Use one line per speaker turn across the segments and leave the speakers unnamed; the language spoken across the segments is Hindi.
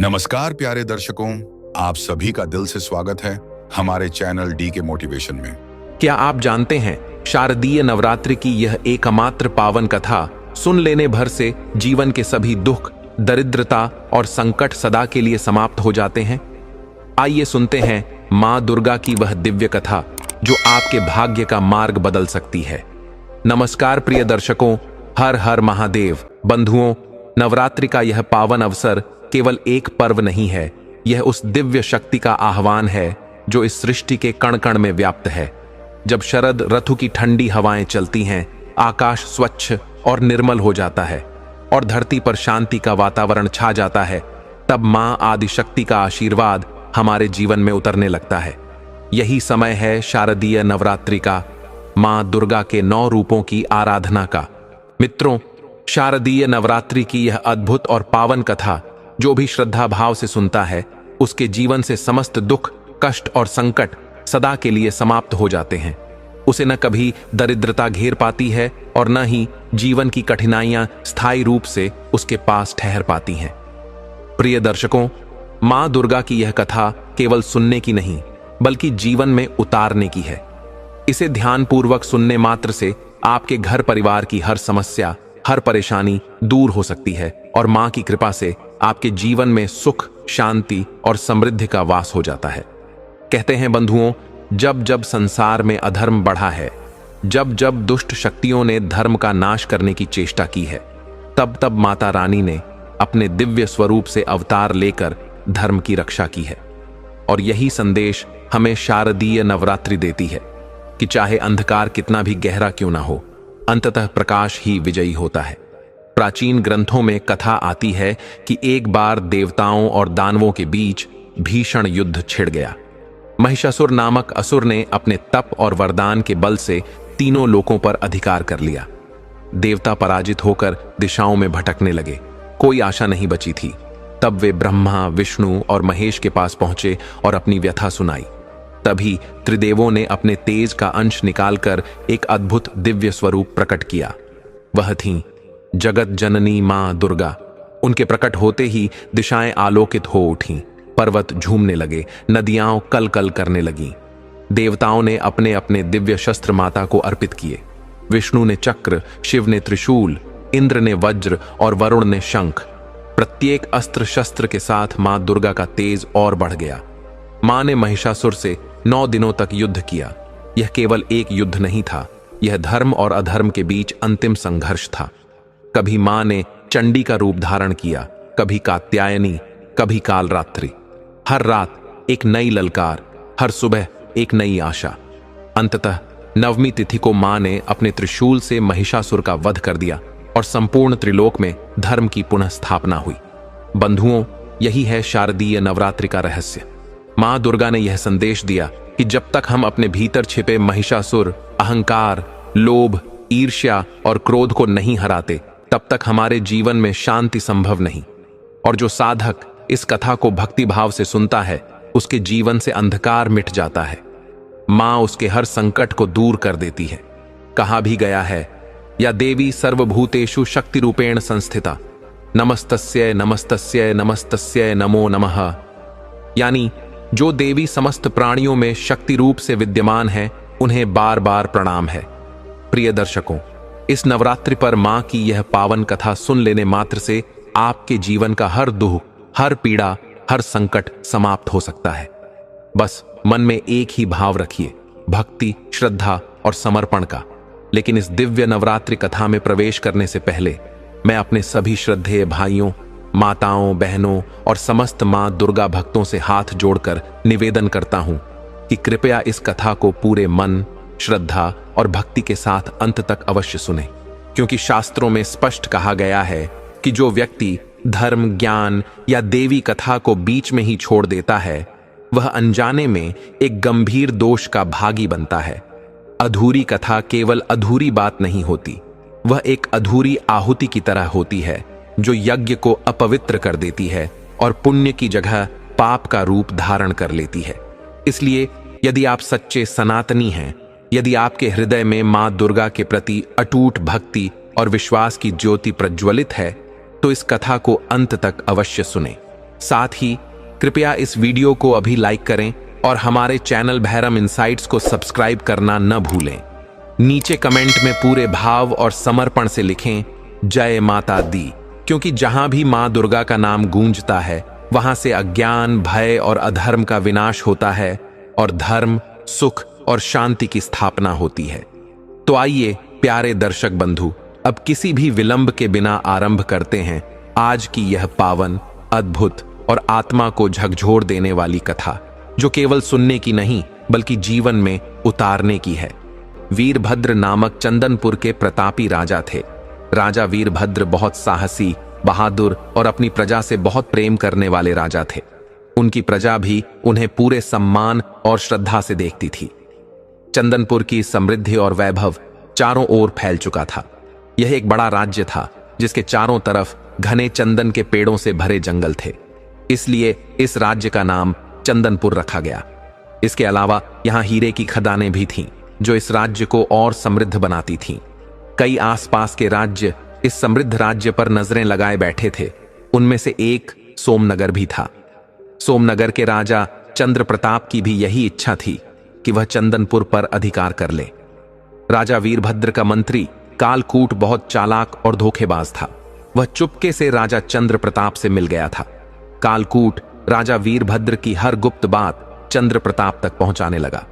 नमस्कार प्यारे दर्शकों, आप सभी का दिल से स्वागत है हमारे चैनल डी के मोटिवेशन में।
क्या आप जानते हैं शारदीय नवरात्रि की यह एकमात्र पावन कथा सुन लेने भर से जीवन के सभी दुख, दरिद्रता और संकट सदा के लिए समाप्त हो जाते हैं। आइए सुनते हैं माँ दुर्गा की वह दिव्य कथा जो आपके भाग्य का मार्ग बदल सकती है। नमस्कार प्रिय दर्शकों, हर हर महादेव। बंधुओं, नवरात्रि का यह पावन अवसर केवल एक पर्व नहीं है, यह उस दिव्य शक्ति का आह्वान है जो इस सृष्टि के कण कण में व्याप्त है। जब शरद ऋतु की ठंडी हवाएं चलती हैं, आकाश स्वच्छ और निर्मल हो जाता है और धरती पर शांति का वातावरण छा जाता है, तब मां आदिशक्ति का आशीर्वाद हमारे जीवन में उतरने लगता है। यही समय है शारदीय नवरात्रि का, मां दुर्गा के 9 रूपों की आराधना का। मित्रों, शारदीय नवरात्रि की यह अद्भुत और पावन कथा जो भी श्रद्धा भाव से सुनता है, उसके जीवन से समस्त दुख, कष्ट और संकट सदा के लिए समाप्त हो जाते हैं। उसे न कभी दरिद्रता घेर पाती है और न ही जीवन की कठिनाइयां स्थायी रूप से उसके पास ठहर पाती हैं। प्रिय दर्शकों, मां दुर्गा की यह कथा केवल सुनने की नहीं, बल्कि जीवन में उतारने की है। इसे ध्यानपूर्वक सुनने मात्र से आपके घर परिवार की हर समस्या, हर परेशानी दूर हो सकती है और मां की कृपा से आपके जीवन में सुख, शांति और समृद्धि का वास हो जाता है। कहते हैं बंधुओं, जब जब संसार में अधर्म बढ़ा है, जब जब दुष्ट शक्तियों ने धर्म का नाश करने की चेष्टा की है, तब तब माता रानी ने अपने दिव्य स्वरूप से अवतार लेकर धर्म की रक्षा की है। और यही संदेश हमें शारदीय नवरात्रि देती है कि चाहे अंधकार कितना भी गहरा क्यों ना हो, अंततः प्रकाश ही विजयी होता है। प्राचीन ग्रंथों में कथा आती है कि एक बार देवताओं और दानवों के बीच भीषण युद्ध छिड़ गया। महिषासुर नामक असुर ने अपने तप और वरदान के बल से तीनों लोकों पर अधिकार कर लिया। देवता पराजित होकर दिशाओं में भटकने लगे, कोई आशा नहीं बची थी। तब वे ब्रह्मा, विष्णु और महेश के पास पहुंचे और अपनी व्यथा सुनाई। तभी त्रिदेवों ने अपने तेज का अंश निकालकर एक अद्भुत दिव्य स्वरूप प्रकट किया। वह थीं जगत जननी मां दुर्गा। उनके प्रकट होते ही दिशाएं आलोकित हो उठीं, पर्वत झूमने लगे, नदियां कल कल करने लगीं। देवताओं ने अपने अपने दिव्य शस्त्र माता को अर्पित किए। विष्णु ने चक्र, शिव ने त्रिशूल, इंद्र ने वज्र और वरुण ने शंख। प्रत्येक अस्त्र शस्त्र के साथ मां दुर्गा का तेज और बढ़ गया। मां ने महिषासुर से 9 दिनों तक युद्ध किया। यह केवल एक युद्ध नहीं था, यह धर्म और अधर्म के बीच अंतिम संघर्ष था। कभी मां ने चंडी का रूप धारण किया, कभी कात्यायनी, कभी कालरात्रि। हर रात एक नई ललकार, हर सुबह एक नई आशा। अंततः नवमी तिथि को मां ने अपने त्रिशूल से महिषासुर का वध कर दिया और संपूर्ण त्रिलोक में धर्म की पुनः स्थापना हुई। बंधुओं, यही है शारदीय नवरात्रि का रहस्य। मां दुर्गा ने यह संदेश दिया कि जब तक हम अपने भीतर छिपे महिषासुर, अहंकार, लोभ, ईर्ष्या और क्रोध को नहीं हराते, तब तक हमारे जीवन में शांति संभव नहीं। और जो साधक इस कथा को भक्ति भाव से सुनता है, उसके जीवन से अंधकार मिट जाता है। मां उसके हर संकट को दूर कर देती है। कहा भी गया है, या देवी सर्वभूतेषु शक्ति रूपेण संस्थिता, नमस्तस्यै नमस्तस्यै नमस्तस्यै नमो नमः। यानी जो देवी समस्त प्राणियों में शक्ति रूप से विद्यमान है, उन्हें बार बार प्रणाम है। प्रिय दर्शकों, इस नवरात्रि पर मां की यह पावन कथा सुन लेने मात्र से आपके जीवन का हर दुख, हर पीड़ा, हर संकट समाप्त हो सकता है। बस मन में एक ही भाव रखिए, भक्ति, श्रद्धा और समर्पण का। लेकिन इस दिव्य नवरात्रि कथा में प्रवेश करने से पहले मैं अपने सभी श्रद्धेय भाइयों, माताओं, बहनों और समस्त मां दुर्गा भक्तों से हाथ जोड़कर निवेदन करता हूं कि कृपया इस कथा को पूरे मन, श्रद्धा और भक्ति के साथ अंत तक अवश्य सुने, क्योंकि शास्त्रों में स्पष्ट कहा गया है कि जो व्यक्ति धर्म, ज्ञान या देवी कथा को बीच में ही छोड़ देता है, वह अनजाने में एक गंभीर दोष का भागी बनता है। अधूरी कथा केवल अधूरी बात नहीं होती, वह एक अधूरी आहुति की तरह होती है जो यज्ञ को अपवित्र कर देती है और पुण्य की जगह पाप का रूप धारण कर लेती है। इसलिए यदि आप सच्चे सनातनी हैं, यदि आपके हृदय में मां दुर्गा के प्रति अटूट भक्ति और विश्वास की ज्योति प्रज्वलित है, तो इस कथा को अंत तक अवश्य सुने। साथ ही कृपया इस वीडियो को अभी लाइक करें और हमारे चैनल भैरम इनसाइट्स को सब्सक्राइब करना न भूलें। नीचे कमेंट में पूरे भाव और समर्पण से लिखें जय माता दी, क्योंकि जहां भी मां दुर्गा का नाम गूंजता है वहां से अज्ञान, भय और अधर्म का विनाश होता है और धर्म, सुख और शांति की स्थापना होती है। तो आइए प्यारे दर्शक बंधु, अब किसी भी विलंब के बिना आरंभ करते हैं आज की यह पावन, अद्भुत और आत्मा को झकझोर देने वाली कथा, जो केवल सुनने की नहीं बल्कि जीवन में उतारने की है। वीरभद्र नामक चंदनपुर के प्रतापी राजा थे। राजा वीरभद्र बहुत साहसी, बहादुर और अपनी प्रजा से बहुत प्रेम करने वाले राजा थे। उनकी प्रजा भी उन्हें पूरे सम्मान और श्रद्धा से देखती थी। चंदनपुर की समृद्धि और वैभव चारों ओर फैल चुका था। यह एक बड़ा राज्य था जिसके चारों तरफ घने चंदन के पेड़ों से भरे जंगल थे, इसलिए इस राज्य का नाम चंदनपुर रखा गया। इसके अलावा यहाँ हीरे की खदानें भी थीं, जो इस राज्य को और समृद्ध बनाती थीं। कई आसपास के राज्य इस समृद्ध राज्य पर नजरें लगाए बैठे थे। उनमें से एक सोमनगर भी था। सोमनगर के राजा चंद्र प्रताप की भी यही इच्छा थी कि वह चंदनपुर पर अधिकार कर ले। राजा वीरभद्र का मंत्री कालकूट बहुत चालाक और धोखेबाज था। वह चुपके से राजा चंद्र प्रताप से मिल गया था। कालकूट राजा वीरभद्र की हर गुप्त बात चंद्र प्रताप तक पहुंचाने लगा।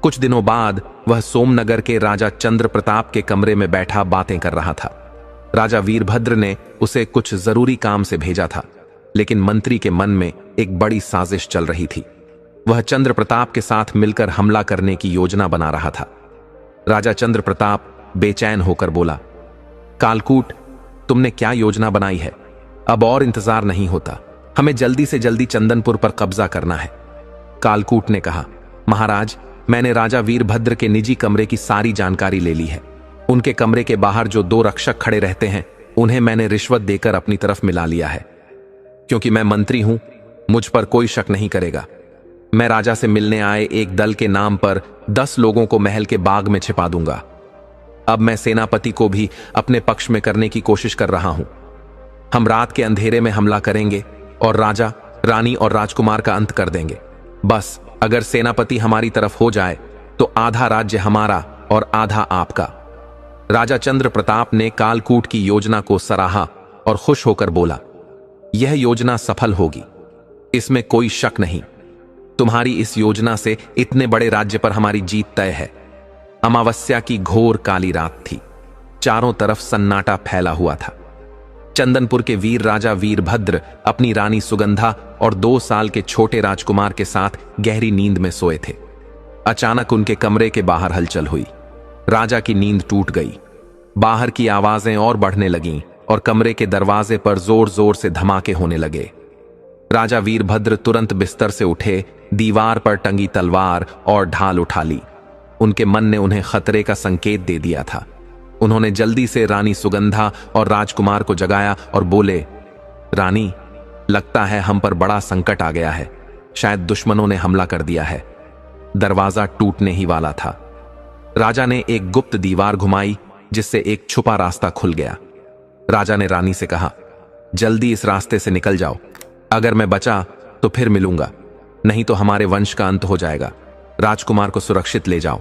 कुछ दिनों बाद वह सोमनगर के राजा चंद्र प्रताप के कमरे में बैठा बातें कर रहा था। राजा वीरभद्र ने उसे कुछ जरूरी काम से भेजा था, लेकिन मंत्री के मन में एक बड़ी साजिश चल रही थी। वह चंद्र प्रताप के साथ मिलकर हमला करने की योजना बना रहा था। राजा चंद्र प्रताप बेचैन होकर बोला, कालकूट, तुमने क्या योजना बनाई है? अब और इंतजार नहीं होता, हमें जल्दी से जल्दी चंदनपुर पर कब्जा करना है। कालकूट ने कहा, महाराज, मैंने राजा वीरभद्र के निजी कमरे की सारी जानकारी ले ली है। उनके कमरे के बाहर जो 2 रक्षक खड़े रहते हैं, उन्हें मैंने रिश्वत देकर अपनी तरफ मिला लिया है। क्योंकि मैं मंत्री हूं, मुझ पर कोई शक नहीं करेगा। मैं राजा से मिलने आए एक दल के नाम पर 10 लोगों को महल के बाग में छिपा दूंगा। अब मैं सेनापति को भी अपने पक्ष में करने की कोशिश कर रहा हूं। हम रात के अंधेरे में हमला करेंगे और राजा, रानी और राजकुमार का अंत कर देंगे। बस अगर सेनापति हमारी तरफ हो जाए तो आधा राज्य हमारा और आधा आपका। राजा चंद्र प्रताप ने कालकूट की योजना को सराहा और खुश होकर बोला, यह योजना सफल होगी, इसमें कोई शक नहीं। तुम्हारी इस योजना से इतने बड़े राज्य पर हमारी जीत तय है। अमावस्या की घोर काली रात थी। चारों तरफ सन्नाटा फैला हुआ था। चंदनपुर के वीर राजा वीरभद्र अपनी रानी सुगंधा और 2 साल के छोटे राजकुमार के साथ गहरी नींद में सोए थे। अचानक उनके कमरे के बाहर हलचल हुई। राजा की नींद टूट गई। बाहर की आवाजें और बढ़ने लगीं और कमरे के दरवाजे पर जोर जोर से धमाके होने लगे। राजा वीरभद्र तुरंत बिस्तर से उठे, दीवार पर टंगी तलवार और ढाल उठा ली। उनके मन ने उन्हें खतरे का संकेत दे दिया था। उन्होंने जल्दी से रानी सुगंधा और राजकुमार को जगाया और बोले, रानी, लगता है हम पर बड़ा संकट आ गया है। शायद दुश्मनों ने हमला कर दिया है। दरवाजा टूटने ही वाला था। राजा ने एक गुप्त दीवार घुमाई, जिससे एक छुपा रास्ता खुल गया। राजा ने रानी से कहा, जल्दी इस रास्ते से निकल जाओ। अगर मैं बचा तो फिर मिलूंगा, नहीं तो हमारे वंश का अंत हो जाएगा। राजकुमार को सुरक्षित ले जाओ।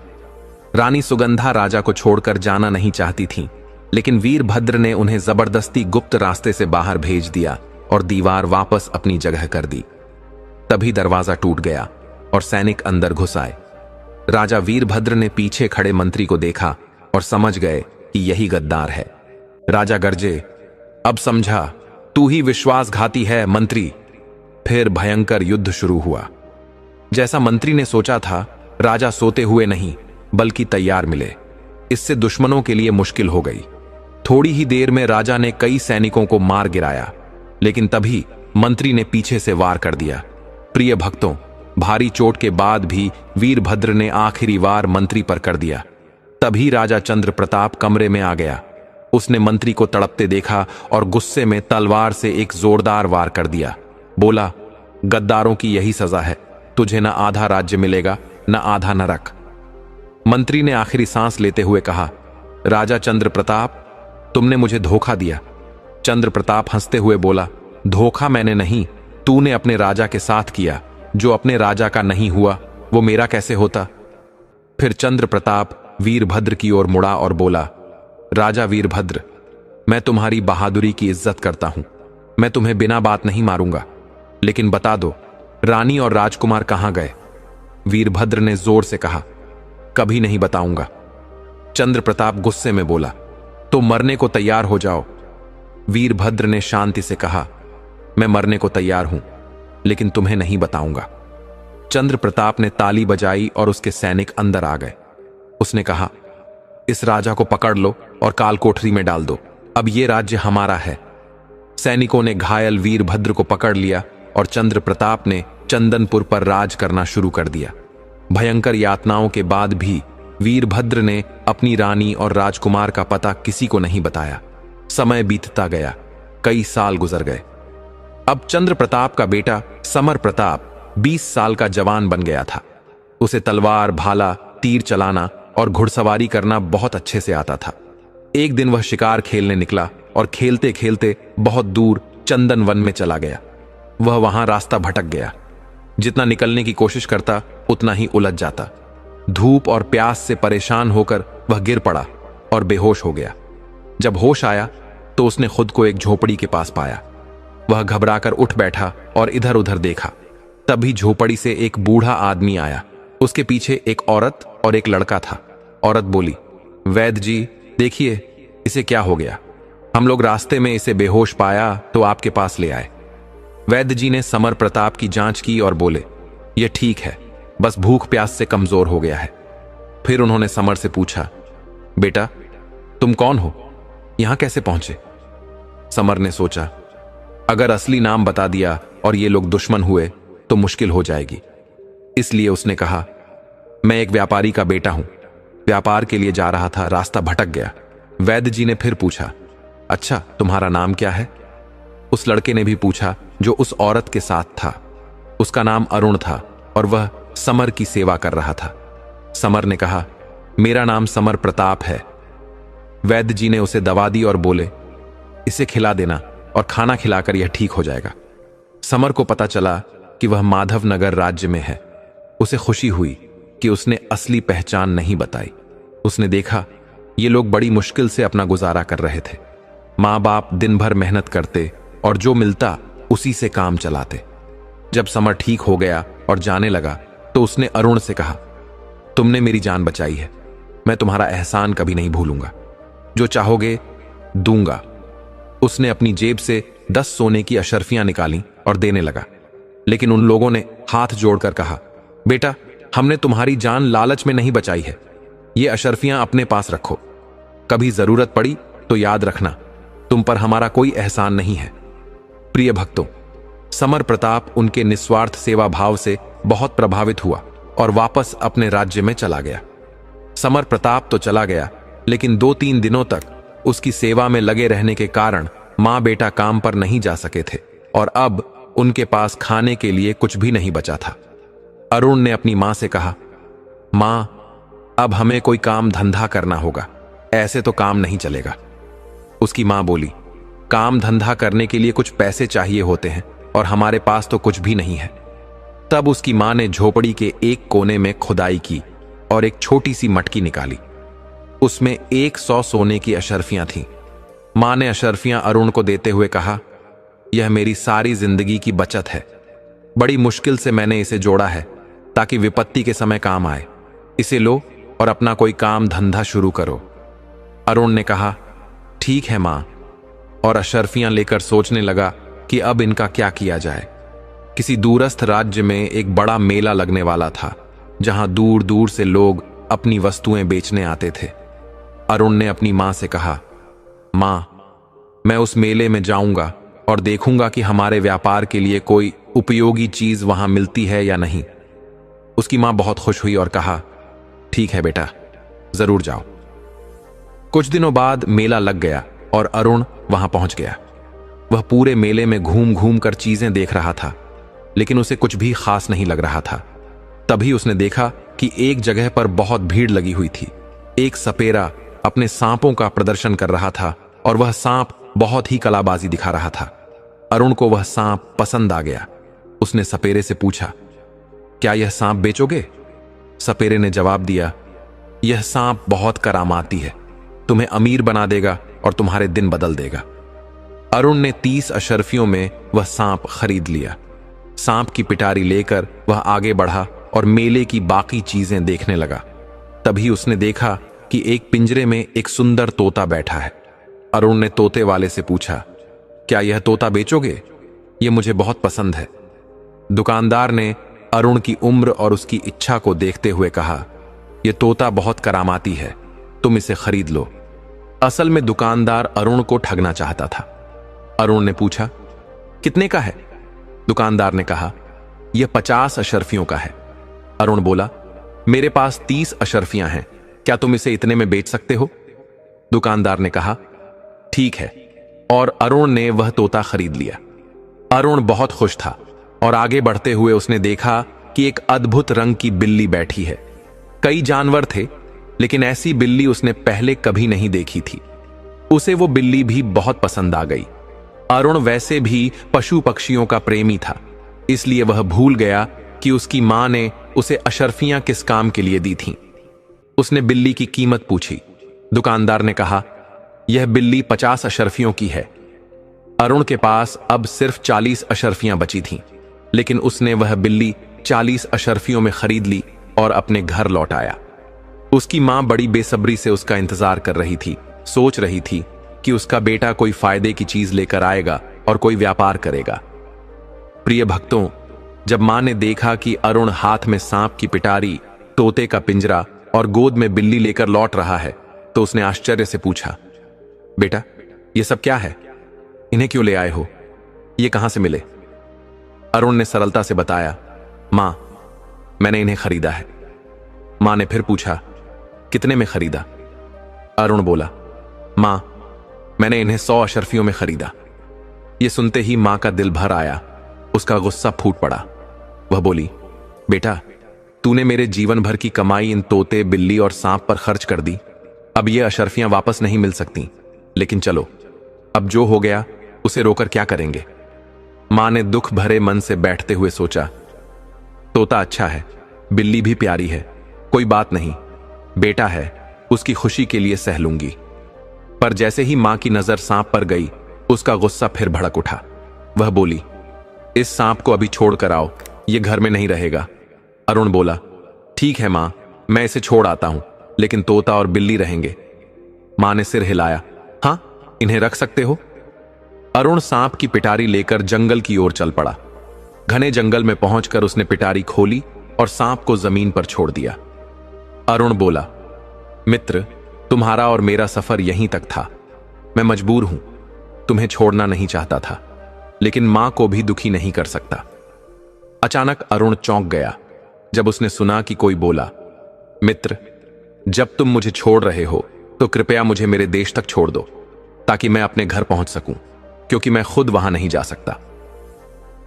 रानी सुगंधा राजा को छोड़कर जाना नहीं चाहती थीं, लेकिन वीरभद्र ने उन्हें जबरदस्ती गुप्त रास्ते से बाहर भेज दिया और दीवार वापस अपनी जगह कर दी। तभी दरवाजा टूट गया और सैनिक अंदर घुस आए। राजा वीरभद्र ने पीछे खड़े मंत्री को देखा और समझ गए कि यही गद्दार है। राजा गरजे, अब समझा, तू ही विश्वासघाती है मंत्री। फिर भयंकर युद्ध शुरू हुआ। जैसा मंत्री ने सोचा था, राजा सोते हुए नहीं बल्कि तैयार मिले। इससे दुश्मनों के लिए मुश्किल हो गई। थोड़ी ही देर में राजा ने कई सैनिकों को मार गिराया, लेकिन तभी मंत्री ने पीछे से वार कर दिया। प्रिय भक्तों, भारी चोट के बाद भी वीरभद्र ने आखिरी वार मंत्री पर कर दिया। तभी राजा चंद्र प्रताप कमरे में आ गया। उसने मंत्री को तड़पते देखा और गुस्से में तलवार से एक जोरदार वार कर दिया। बोला, गद्दारों की यही सजा है, तुझे न आधा राज्य मिलेगा न आधा नरक। मंत्री ने आखिरी सांस लेते हुए कहा, राजा चंद्र प्रताप, तुमने मुझे धोखा दिया। चंद्र प्रताप हंसते हुए बोला, धोखा मैंने नहीं, तूने अपने राजा के साथ किया, जो अपने राजा का नहीं हुआ वो मेरा कैसे होता? फिर चंद्र प्रताप वीरभद्र की ओर मुड़ा और बोला, राजा वीरभद्र, मैं तुम्हारी बहादुरी की इज्जत करता हूं। मैं तुम्हें बिना बात नहीं मारूंगा, लेकिन बता दो रानी और राजकुमार कहां गए? वीरभद्र ने जोर से कहा, कभी नहीं बताऊंगा। चंद्र प्रताप गुस्से में बोला, तो मरने को तैयार हो जाओ। वीरभद्र ने शांति से कहा, मैं मरने को तैयार हूं, लेकिन तुम्हें नहीं बताऊंगा। चंद्र प्रताप ने ताली बजाई और उसके सैनिक अंदर आ गए। उसने कहा, इस राजा को पकड़ लो और काल कोठरी में डाल दो। अब यह राज्य हमारा है। सैनिकों ने घायल वीरभद्र को पकड़ लिया और चंद्र प्रताप ने चंदनपुर पर राज करना शुरू कर दिया। भयंकर यातनाओं के बाद भी वीरभद्र ने अपनी रानी और राजकुमार का पता किसी को नहीं बताया। समय बीतता गया, कई साल गुजर गए। अब चंद्र प्रताप का बेटा समर प्रताप 20 साल का जवान बन गया था। उसे तलवार, भाला, तीर चलाना और घुड़सवारी करना बहुत अच्छे से आता था। एक दिन वह शिकार खेलने निकला और खेलते खेलते बहुत दूर चंदन वन में चला गया। वह वहां रास्ता भटक गया। जितना निकलने की कोशिश करता उतना ही उलझ जाता। धूप और प्यास से परेशान होकर वह गिर पड़ा और बेहोश हो गया। जब होश आया तो उसने खुद को एक झोपड़ी के पास पाया। वह घबराकर उठ बैठा और इधर उधर देखा। तभी झोपड़ी से एक बूढ़ा आदमी आया। उसके पीछे एक औरत और एक लड़का था। औरत बोली, वैद्य जी देखिए, इसे क्या हो गया? हम लोग रास्ते में इसे बेहोश पाया तो आपके पास ले आए। वैद्य जी ने समर प्रताप की जांच की और बोले, यह ठीक है, बस भूख प्यास से कमजोर हो गया है। फिर उन्होंने समर से पूछा, बेटा तुम कौन हो? यहां कैसे पहुंचे? समर ने सोचा, अगर असली नाम बता दिया और ये लोग दुश्मन हुए तो मुश्किल हो जाएगी। इसलिए उसने कहा, मैं एक व्यापारी का बेटा हूं, व्यापार के लिए जा रहा था, रास्ता भटक गया। वैद्य जी ने फिर पूछा, अच्छा तुम्हारा नाम क्या है? उस लड़के ने भी पूछा जो उस औरत के साथ था। उसका नाम अरुण था और वह समर की सेवा कर रहा था। समर ने कहा, मेरा नाम समर प्रताप है। वैद्य जी ने उसे दवा दी और बोले, इसे खिला देना और खाना खिलाकर यह ठीक हो जाएगा। समर को पता चला कि वह माधव नगर राज्य में है। उसे खुशी हुई कि उसने असली पहचान नहीं बताई। उसने देखा ये लोग बड़ी मुश्किल से अपना गुजारा कर रहे थे। माँ बाप दिन भर मेहनत करते और जो मिलता उसी से काम चलाते। जब समर ठीक हो गया और जाने लगा तो उसने अरुण से कहा, तुमने मेरी जान बचाई है, मैं तुम्हारा एहसान कभी नहीं भूलूंगा, जो चाहोगे दूंगा। उसने अपनी जेब से 10 सोने की अशर्फियां निकाली और देने लगा, लेकिन उन लोगों ने हाथ जोड़कर कहा, बेटा हमने तुम्हारी जान लालच में नहीं बचाई है, ये अशर्फियां अपने पास रखो, कभी जरूरत पड़ी तो याद रखना, तुम पर हमारा कोई एहसान नहीं है। प्रिय भक्तों, समर प्रताप उनके निस्वार्थ सेवा भाव से बहुत प्रभावित हुआ और वापस अपने राज्य में चला गया। समर प्रताप तो चला गया, लेकिन 2-3 दिनों तक उसकी सेवा में लगे रहने के कारण मां बेटा काम पर नहीं जा सके थे और अब उनके पास खाने के लिए कुछ भी नहीं बचा था। अरुण ने अपनी मां से कहा, मां अब हमें कोई काम धंधा करना होगा, ऐसे तो काम नहीं चलेगा। उसकी मां बोली, काम धंधा करने के लिए कुछ पैसे चाहिए होते हैं और हमारे पास तो कुछ भी नहीं है। तब उसकी मां ने झोपड़ी के एक कोने में खुदाई की और एक छोटी सी मटकी निकाली। उसमें 100 सोने की अशर्फियां थीं। मां ने अशर्फियां अरुण को देते हुए कहा, यह मेरी सारी जिंदगी की बचत है, बड़ी मुश्किल से मैंने इसे जोड़ा है ताकि विपत्ति के समय काम आए। इसे लो और अपना कोई काम धंधा शुरू करो। अरुण ने कहा, ठीक है मां, और अशर्फियां लेकर सोचने लगा कि अब इनका क्या किया जाए। किसी दूरस्थ राज्य में एक बड़ा मेला लगने वाला था, जहां दूर दूर से लोग अपनी वस्तुएं बेचने आते थे। अरुण ने अपनी मां से कहा, मां मैं उस मेले में जाऊंगा और देखूंगा कि हमारे व्यापार के लिए कोई उपयोगी चीज वहां मिलती है या नहीं। उसकी मां बहुत खुश हुई और कहा, ठीक है बेटा, जरूर जाओ। कुछ दिनों बाद मेला लग गया और अरुण वहां पहुंच गया। वह पूरे मेले में घूम घूम कर चीजें देख रहा था, लेकिन उसे कुछ भी खास नहीं लग रहा था। तभी उसने देखा कि एक जगह पर बहुत भीड़ लगी हुई थी। एक सपेरा अपने सांपों का प्रदर्शन कर रहा था और वह सांप बहुत ही कलाबाजी दिखा रहा था। अरुण को वह सांप पसंद आ गया उसने सपेरे से पूछा, क्या यह सांप बेचोगे? सपेरे ने जवाब दिया, यह सांप बहुत करामाती है, तुम्हें अमीर बना देगा और तुम्हारे दिन बदल देगा। अरुण ने 30 अशर्फियों में वह सांप खरीद लिया। सांप की पिटारी लेकर वह आगे बढ़ा और मेले की बाकी चीजें देखने लगा। तभी उसने देखा कि एक पिंजरे में एक सुंदर तोता बैठा है। अरुण ने तोते वाले से पूछा, क्या यह तोता बेचोगे? यह मुझे बहुत पसंद है। दुकानदार ने अरुण की उम्र और उसकी इच्छा को देखते हुए कहा, यह तोता बहुत करामाती है, तुम इसे खरीद लो। असल में दुकानदार अरुण को ठगना चाहता था। अरुण ने पूछा, कितने का है? दुकानदार ने कहा, यह 50 अशर्फियों का है। अरुण बोला, मेरे पास 30 अशर्फियां हैं, क्या तुम इसे इतने में बेच सकते हो? दुकानदार ने कहा, ठीक है, और अरुण ने वह तोता खरीद लिया। अरुण बहुत खुश था और आगे बढ़ते हुए उसने देखा कि एक अद्भुत रंग की बिल्ली बैठी है। कई जानवर थे, लेकिन ऐसी बिल्ली उसने पहले कभी नहीं देखी थी। उसे वो बिल्ली भी बहुत पसंद आ गई। अरुण वैसे भी पशु पक्षियों का प्रेमी था, इसलिए वह भूल गया कि उसकी मां ने उसे अशर्फियां किस काम के लिए दी थीं। उसने बिल्ली की कीमत पूछी। दुकानदार ने कहा, यह बिल्ली 50 अशर्फियों की है। अरुण के पास अब सिर्फ 40 अशर्फियां बची थीं, लेकिन उसने वह बिल्ली 40 अशर्फियों में खरीद ली और अपने घर लौट आया। उसकी मां बड़ी बेसब्री से उसका इंतजार कर रही थी, सोच रही थी कि उसका बेटा कोई फायदे की चीज लेकर आएगा और कोई व्यापार करेगा। प्रिय भक्तों, जब मां ने देखा कि अरुण हाथ में सांप की पिटारी, तोते का पिंजरा और गोद में बिल्ली लेकर लौट रहा है, तो उसने आश्चर्य से पूछा, बेटा, ये सब क्या है? इन्हें क्यों ले आए हो? ये कहां से मिले? अरुण ने सरलता से बताया, मां, मैंने इन्हें खरीदा है। मां ने फिर पूछा, कितने में खरीदा? अरुण बोला, मां, मैंने इन्हें 100 अशर्फियों में खरीदा। यह सुनते ही मां का दिल भर आया, उसका गुस्सा फूट पड़ा। वह बोली, बेटा, तूने मेरे जीवन भर की कमाई इन तोते, बिल्ली और सांप पर खर्च कर दी। अब ये अशर्फियां वापस नहीं मिल सकती, लेकिन चलो, अब जो हो गया उसे रोकर क्या करेंगे? मां ने दुख भरे मन से बैठते हुए सोचा, तोता अच्छा है, बिल्ली भी प्यारी है, कोई बात नहीं, बेटा है, उसकी खुशी के लिए सह लूंगी। पर जैसे ही मां की नजर सांप पर गई, उसका गुस्सा फिर भड़क उठा। वह बोली, इस सांप को अभी छोड़ कर आओ, यह घर में नहीं रहेगा। अरुण बोला, ठीक है मां, मैं इसे छोड़ आता हूं, लेकिन तोता और बिल्ली रहेंगे। मां ने सिर हिलाया, हां, इन्हें रख सकते हो। अरुण सांप की पिटारी लेकर जंगल की ओर चल पड़ा। घने जंगल में पहुंचकर उसने पिटारी खोली और सांप को जमीन पर छोड़ दिया। अरुण बोला, मित्र, तुम्हारा और मेरा सफर यहीं तक था। मैं मजबूर हूं, तुम्हें छोड़ना नहीं चाहता था, लेकिन मां को भी दुखी नहीं कर सकता। अचानक अरुण चौंक गया जब उसने सुना कि कोई बोला, मित्र, जब तुम मुझे छोड़ रहे हो तो कृपया मुझे मेरे देश तक छोड़ दो, ताकि मैं अपने घर पहुंच सकूं, क्योंकि मैं खुद वहां नहीं जा सकता।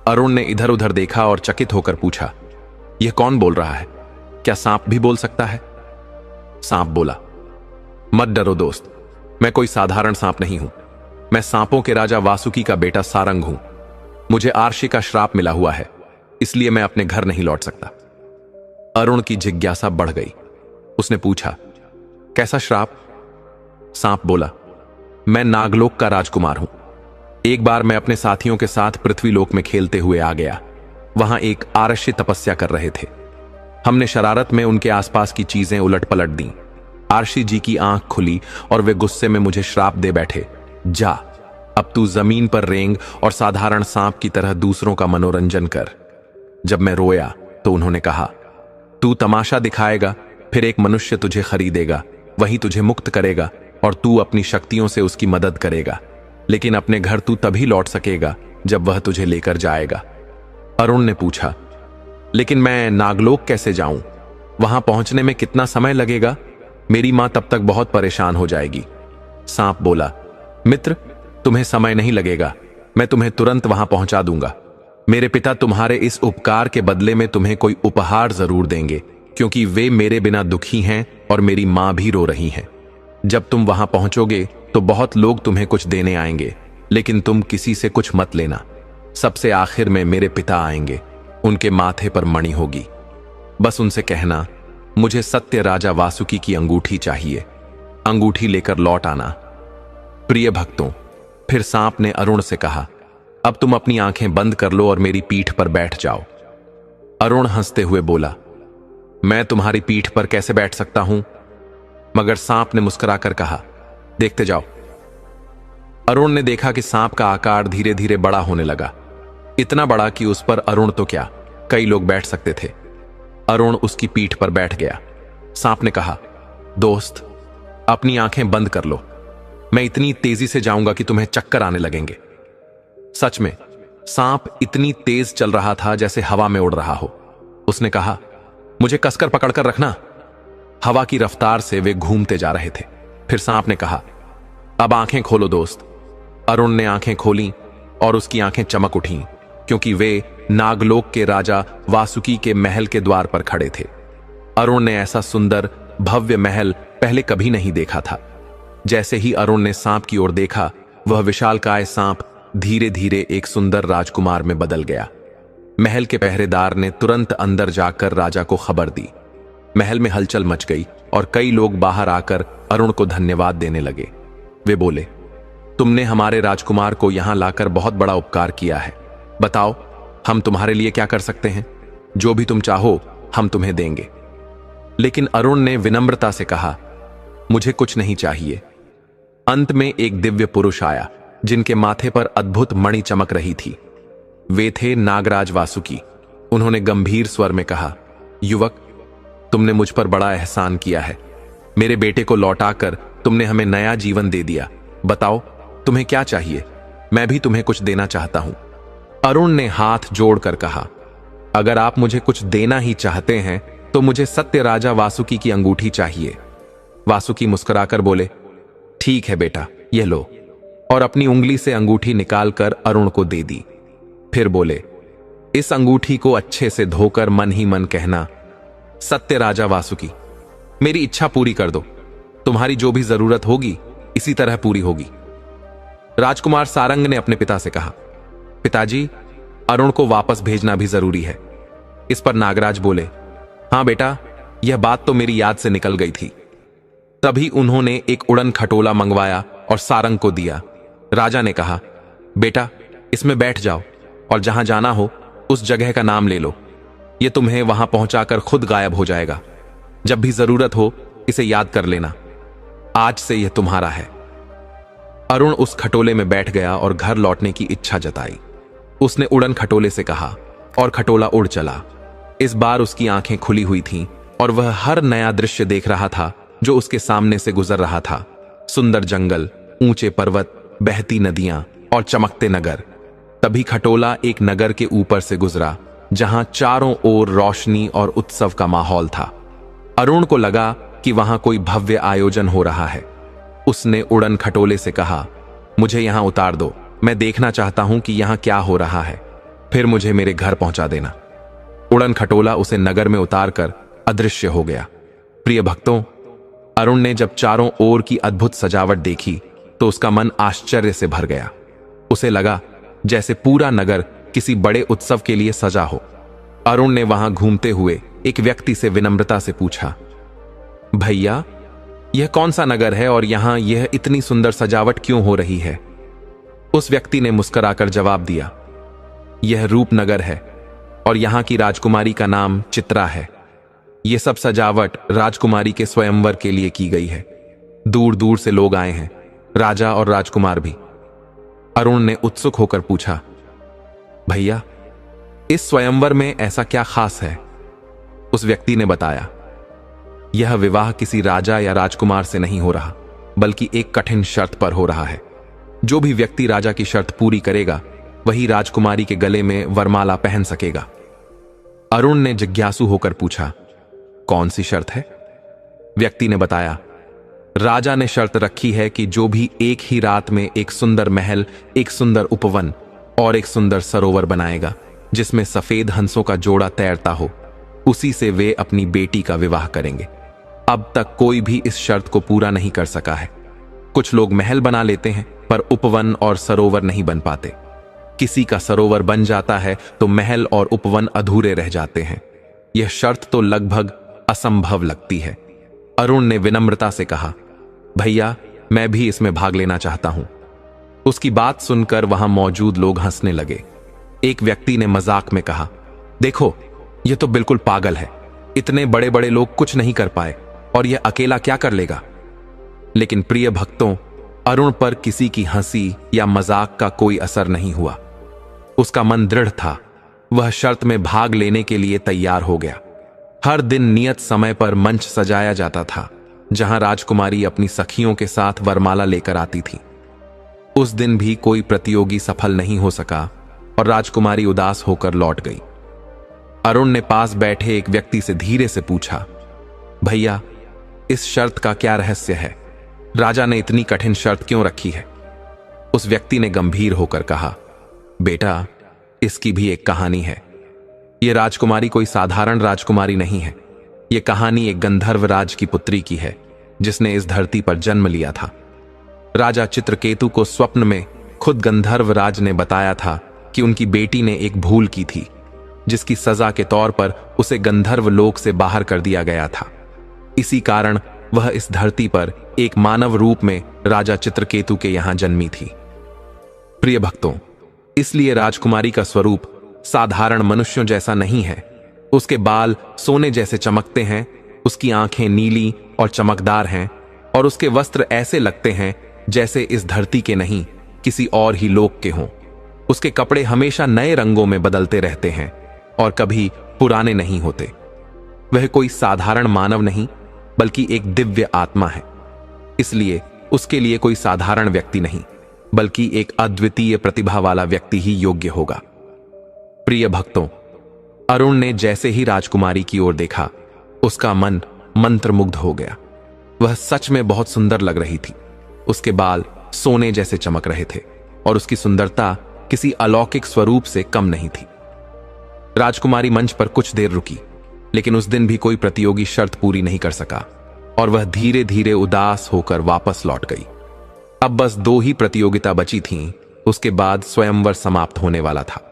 अरुण ने इधर उधर देखा और चकित होकर पूछा, यह कौन बोल रहा है? क्या सांप भी बोल सकता है? सांप बोला, मत डरो दोस्त, मैं कोई साधारण सांप नहीं हूं। मैं सांपों के राजा वासुकी का बेटा सारंग हूं। मुझे आर्षि का श्राप मिला हुआ है, इसलिए मैं अपने घर नहीं लौट सकता। अरुण की जिज्ञासा बढ़ गई। उसने पूछा, कैसा श्राप? सांप बोला, मैं नागलोक का राजकुमार हूं। एक बार मैं अपने साथियों के साथ पृथ्वीलोक में खेलते हुए आ गया। वहां एक आर्षि तपस्या कर रहे थे। हमने शरारत में उनके आसपास की चीजें उलट पलट दी। आर्षि जी की आंख खुली और वे गुस्से में मुझे श्राप दे बैठे, जा, अब तू जमीन पर रेंग और साधारण सांप की तरह दूसरों का मनोरंजन कर। जब मैं रोया तो उन्होंने कहा, तू तमाशा दिखाएगा, फिर एक मनुष्य तुझे खरीदेगा, वही तुझे मुक्त करेगा और तू अपनी शक्तियों से उसकी मदद करेगा, लेकिन अपने घर तू तभी लौट सकेगा जब वह तुझे लेकर जाएगा। अरुण ने पूछा, लेकिन मैं नागलोक कैसे जाऊं? वहां पहुंचने में कितना समय लगेगा? मेरी मां तब तक बहुत परेशान हो जाएगी। सांप बोला, मित्र, तुम्हें समय नहीं लगेगा, मैं तुम्हें तुरंत वहां पहुंचा दूंगा। मेरे पिता तुम्हारे इस उपकार के बदले में तुम्हें कोई उपहार जरूर देंगे, क्योंकि वे मेरे बिना दुखी हैं और मेरी मां भी रो रही हैं। जब तुम वहां पहुंचोगे तो बहुत लोग तुम्हें कुछ देने आएंगे, लेकिन तुम किसी से कुछ मत लेना। सबसे आखिर में मेरे पिता आएंगे, उनके माथे पर मणि होगी। बस उनसे कहना मुझे सत्य राजा वासुकी की अंगूठी चाहिए, अंगूठी लेकर लौट आना। प्रिय भक्तों, फिर सांप ने अरुण से कहा, अब तुम अपनी आंखें बंद कर लो और मेरी पीठ पर बैठ जाओ। अरुण हंसते हुए बोला, मैं तुम्हारी पीठ पर कैसे बैठ सकता हूं? मगर सांप ने मुस्कुराकर कहा, देखते जाओ। अरुण ने देखा कि सांप का आकार धीरे धीरे बड़ा होने लगा, इतना बड़ा कि उस पर अरुण तो क्या, कई लोग बैठ सकते थे। अरुण उसकी पीठ पर बैठ गया। सांप ने कहा, दोस्त, अपनी आंखें बंद कर लो, मैं इतनी तेजी से जाऊंगा कि तुम्हें चक्कर आने लगेंगे। सच में सांप इतनी तेज चल रहा था जैसे हवा में उड़ रहा हो। उसने कहा, मुझे कसकर पकड़कर रखना। हवा की रफ्तार से वे घूमते जा रहे थे। फिर सांप ने कहा, अब आंखें खोलो दोस्त। अरुण ने आंखें खोली और उसकी आंखें चमक उठीं, क्योंकि वे नागलोक के राजा वासुकी के महल के द्वार पर खड़े थे। अरुण ने ऐसा सुंदर भव्य महल पहले कभी नहीं देखा था। जैसे ही अरुण ने सांप की ओर देखा, वह विशालकाय सांप धीरे धीरे एक सुंदर राजकुमार में बदल गया। महल के पहरेदार ने तुरंत अंदर जाकर राजा को खबर दी। महल में हलचल मच गई और कई लोग बाहर आकर अरुण को धन्यवाद देने लगे। वे बोले, तुमने हमारे राजकुमार को यहां लाकर बहुत बड़ा उपकार किया है। बताओ, हम तुम्हारे लिए क्या कर सकते हैं? जो भी तुम चाहो हम तुम्हें देंगे। लेकिन अरुण ने विनम्रता से कहा, मुझे कुछ नहीं चाहिए। अंत में एक दिव्य पुरुष आया, जिनके माथे पर अद्भुत मणि चमक रही थी। वे थे नागराज वासुकी। उन्होंने गंभीर स्वर में कहा, युवक, तुमने मुझ पर बड़ा एहसान किया है। मेरे बेटे को लौटाकर तुमने हमें नया जीवन दे दिया। बताओ, तुम्हें क्या चाहिए? मैं भी तुम्हें कुछ देना चाहता हूं। अरुण ने हाथ जोड़कर कहा, अगर आप मुझे कुछ देना ही चाहते हैं तो मुझे सत्य राजा वासुकी की अंगूठी चाहिए। वासुकी मुस्कुराकर बोले, ठीक है बेटा, यह लो, और अपनी उंगली से अंगूठी निकालकर अरुण को दे दी। फिर बोले, इस अंगूठी को अच्छे से धोकर मन ही मन कहना, सत्य राजा वासुकी, मेरी इच्छा पूरी कर दो। तुम्हारी जो भी जरूरत होगी इसी तरह पूरी होगी। राजकुमार सारंग ने अपने पिता से कहा, पिताजी, अरुण को वापस भेजना भी जरूरी है। इस पर नागराज बोले, हां बेटा, यह बात तो मेरी याद से निकल गई थी। तभी उन्होंने एक उड़न खटोला मंगवाया और सारंग को दिया। राजा ने कहा, बेटा, इसमें बैठ जाओ और जहां जाना हो उस जगह का नाम ले लो। यह तुम्हें वहां पहुंचाकर खुद गायब हो जाएगा। जब भी जरूरत हो इसे याद कर लेना। आज से यह तुम्हारा है। अरुण उस खटोले में बैठ गया और घर लौटने की इच्छा जताई। उसने उड़न खटोले से कहा और खटोला उड़ चला। इस बार उसकी आंखें खुली हुई थीं और वह हर नया दृश्य देख रहा था जो उसके सामने से गुजर रहा था। सुंदर जंगल, ऊंचे पर्वत, बहती नदियां और चमकते नगर। तभी खटोला एक नगर के ऊपर से गुजरा, जहां चारों ओर रोशनी और उत्सव का माहौल था। अरुण को लगा कि वहां कोई भव्य आयोजन हो रहा है। उसने उड़न खटोले से कहा, मुझे यहां उतार दो, मैं देखना चाहता हूं कि यहां क्या हो रहा है, फिर मुझे मेरे घर पहुंचा देना। उड़न खटोला उसे नगर में उतारकर अदृश्य हो गया। प्रिय भक्तों, अरुण ने जब चारों ओर की अद्भुत सजावट देखी तो उसका मन आश्चर्य से भर गया। उसे लगा जैसे पूरा नगर किसी बड़े उत्सव के लिए सजा हो। अरुण ने वहां घूमते हुए एक व्यक्ति से विनम्रता से पूछा, भैया, यह कौन सा नगर है और यहां यह इतनी सुंदर सजावट क्यों हो रही है? उस व्यक्ति ने मुस्कुराकर जवाब दिया, यह रूपनगर है और यहां की राजकुमारी का नाम चित्रा है। यह सब सजावट राजकुमारी के स्वयंवर के लिए की गई है। दूर दूर से लोग आए हैं, राजा और राजकुमार भी। अरुण ने उत्सुक होकर पूछा, भैया, इस स्वयंवर में ऐसा क्या खास है? उस व्यक्ति ने बताया, यह विवाह किसी राजा या राजकुमार से नहीं हो रहा, बल्कि एक कठिन शर्त पर हो रहा है। जो भी व्यक्ति राजा की शर्त पूरी करेगा वही राजकुमारी के गले में वरमाला पहन सकेगा। अरुण ने जिज्ञासु होकर पूछा, कौन सी शर्त है? व्यक्ति ने बताया, राजा ने शर्त रखी है कि जो भी एक ही रात में एक सुंदर महल, एक सुंदर उपवन और एक सुंदर सरोवर बनाएगा जिसमें सफेद हंसों का जोड़ा तैरता हो, उसी से वे अपनी बेटी का विवाह करेंगे। अब तक कोई भी इस शर्त को पूरा नहीं कर सका है। कुछ लोग महल बना लेते हैं पर उपवन और सरोवर नहीं बन पाते। किसी का सरोवर बन जाता है तो महल और उपवन अधूरे रह जाते हैं। यह शर्त तो लगभग असंभव लगती है। अरुण ने विनम्रता से कहा, भैया मैं भी इसमें भाग लेना चाहता हूं। उसकी बात सुनकर वहां मौजूद लोग हंसने लगे। एक व्यक्ति ने मजाक में कहा, देखो यह तो बिल्कुल पागल है, इतने बड़े बड़े लोग कुछ नहीं कर पाए और यह अकेला क्या कर लेगा। लेकिन प्रिय भक्तों, अरुण पर किसी की हंसी या मजाक का कोई असर नहीं हुआ। उसका मन दृढ़ था। वह शर्त में भाग लेने के लिए तैयार हो गया। हर दिन नियत समय पर मंच सजाया जाता था, जहां राजकुमारी अपनी सखियों के साथ वरमाला लेकर आती थी। उस दिन भी कोई प्रतियोगी सफल नहीं हो सका और राजकुमारी उदास होकर लौट गई। अरुण ने पास बैठे एक व्यक्ति से धीरे से पूछा, भैया इस शर्त का क्या रहस्य है? राजा ने इतनी कठिन शर्त क्यों रखी है? उस व्यक्ति ने गंभीर होकर कहा, बेटा इसकी भी एक कहानी है। यह राजकुमारी कोई साधारण राजकुमारी नहीं है। यह कहानी एक गंधर्व राज की पुत्री की है, जिसने इस धरती पर जन्म लिया था। राजा चित्रकेतु को स्वप्न में खुद गंधर्व राज ने बताया था कि उनकी बेटी ने एक भूल की थी, जिसकी सजा के तौर पर उसे गंधर्व लोक से बाहर कर दिया गया था। इसी कारण वह इस धरती पर एक मानव रूप में राजा चित्रकेतु के यहां जन्मी थी। प्रिय भक्तों, इसलिए राजकुमारी का स्वरूप साधारण मनुष्यों जैसा नहीं है। उसके बाल सोने जैसे चमकते हैं, उसकी आंखें नीली और चमकदार हैं और उसके वस्त्र ऐसे लगते हैं जैसे इस धरती के नहीं, किसी और ही लोक के हों। उसके कपड़े हमेशा नए रंगों में बदलते रहते हैं और कभी पुराने नहीं होते। वह कोई साधारण मानव नहीं, बल्कि एक दिव्य आत्मा है। इसलिए उसके लिए कोई साधारण व्यक्ति नहीं, बल्कि एक अद्वितीय प्रतिभा वाला व्यक्ति ही योग्य होगा। प्रिय भक्तों, अरुण ने जैसे ही राजकुमारी की ओर देखा, उसका मन मंत्रमुग्ध हो गया। वह सच में बहुत सुंदर लग रही थी। उसके बाल सोने जैसे चमक रहे थे और उसकी सुंदरता किसी अलौकिक स्वरूप से कम नहीं थी। राजकुमारी मंच पर कुछ देर रुकी, लेकिन उस दिन भी कोई प्रतियोगी शर्त पूरी नहीं कर सका और वह धीरे धीरे उदास होकर वापस लौट गई। अब बस 2 ही प्रतियोगिता बची थीं। उसके बाद स्वयंवर समाप्त होने वाला था।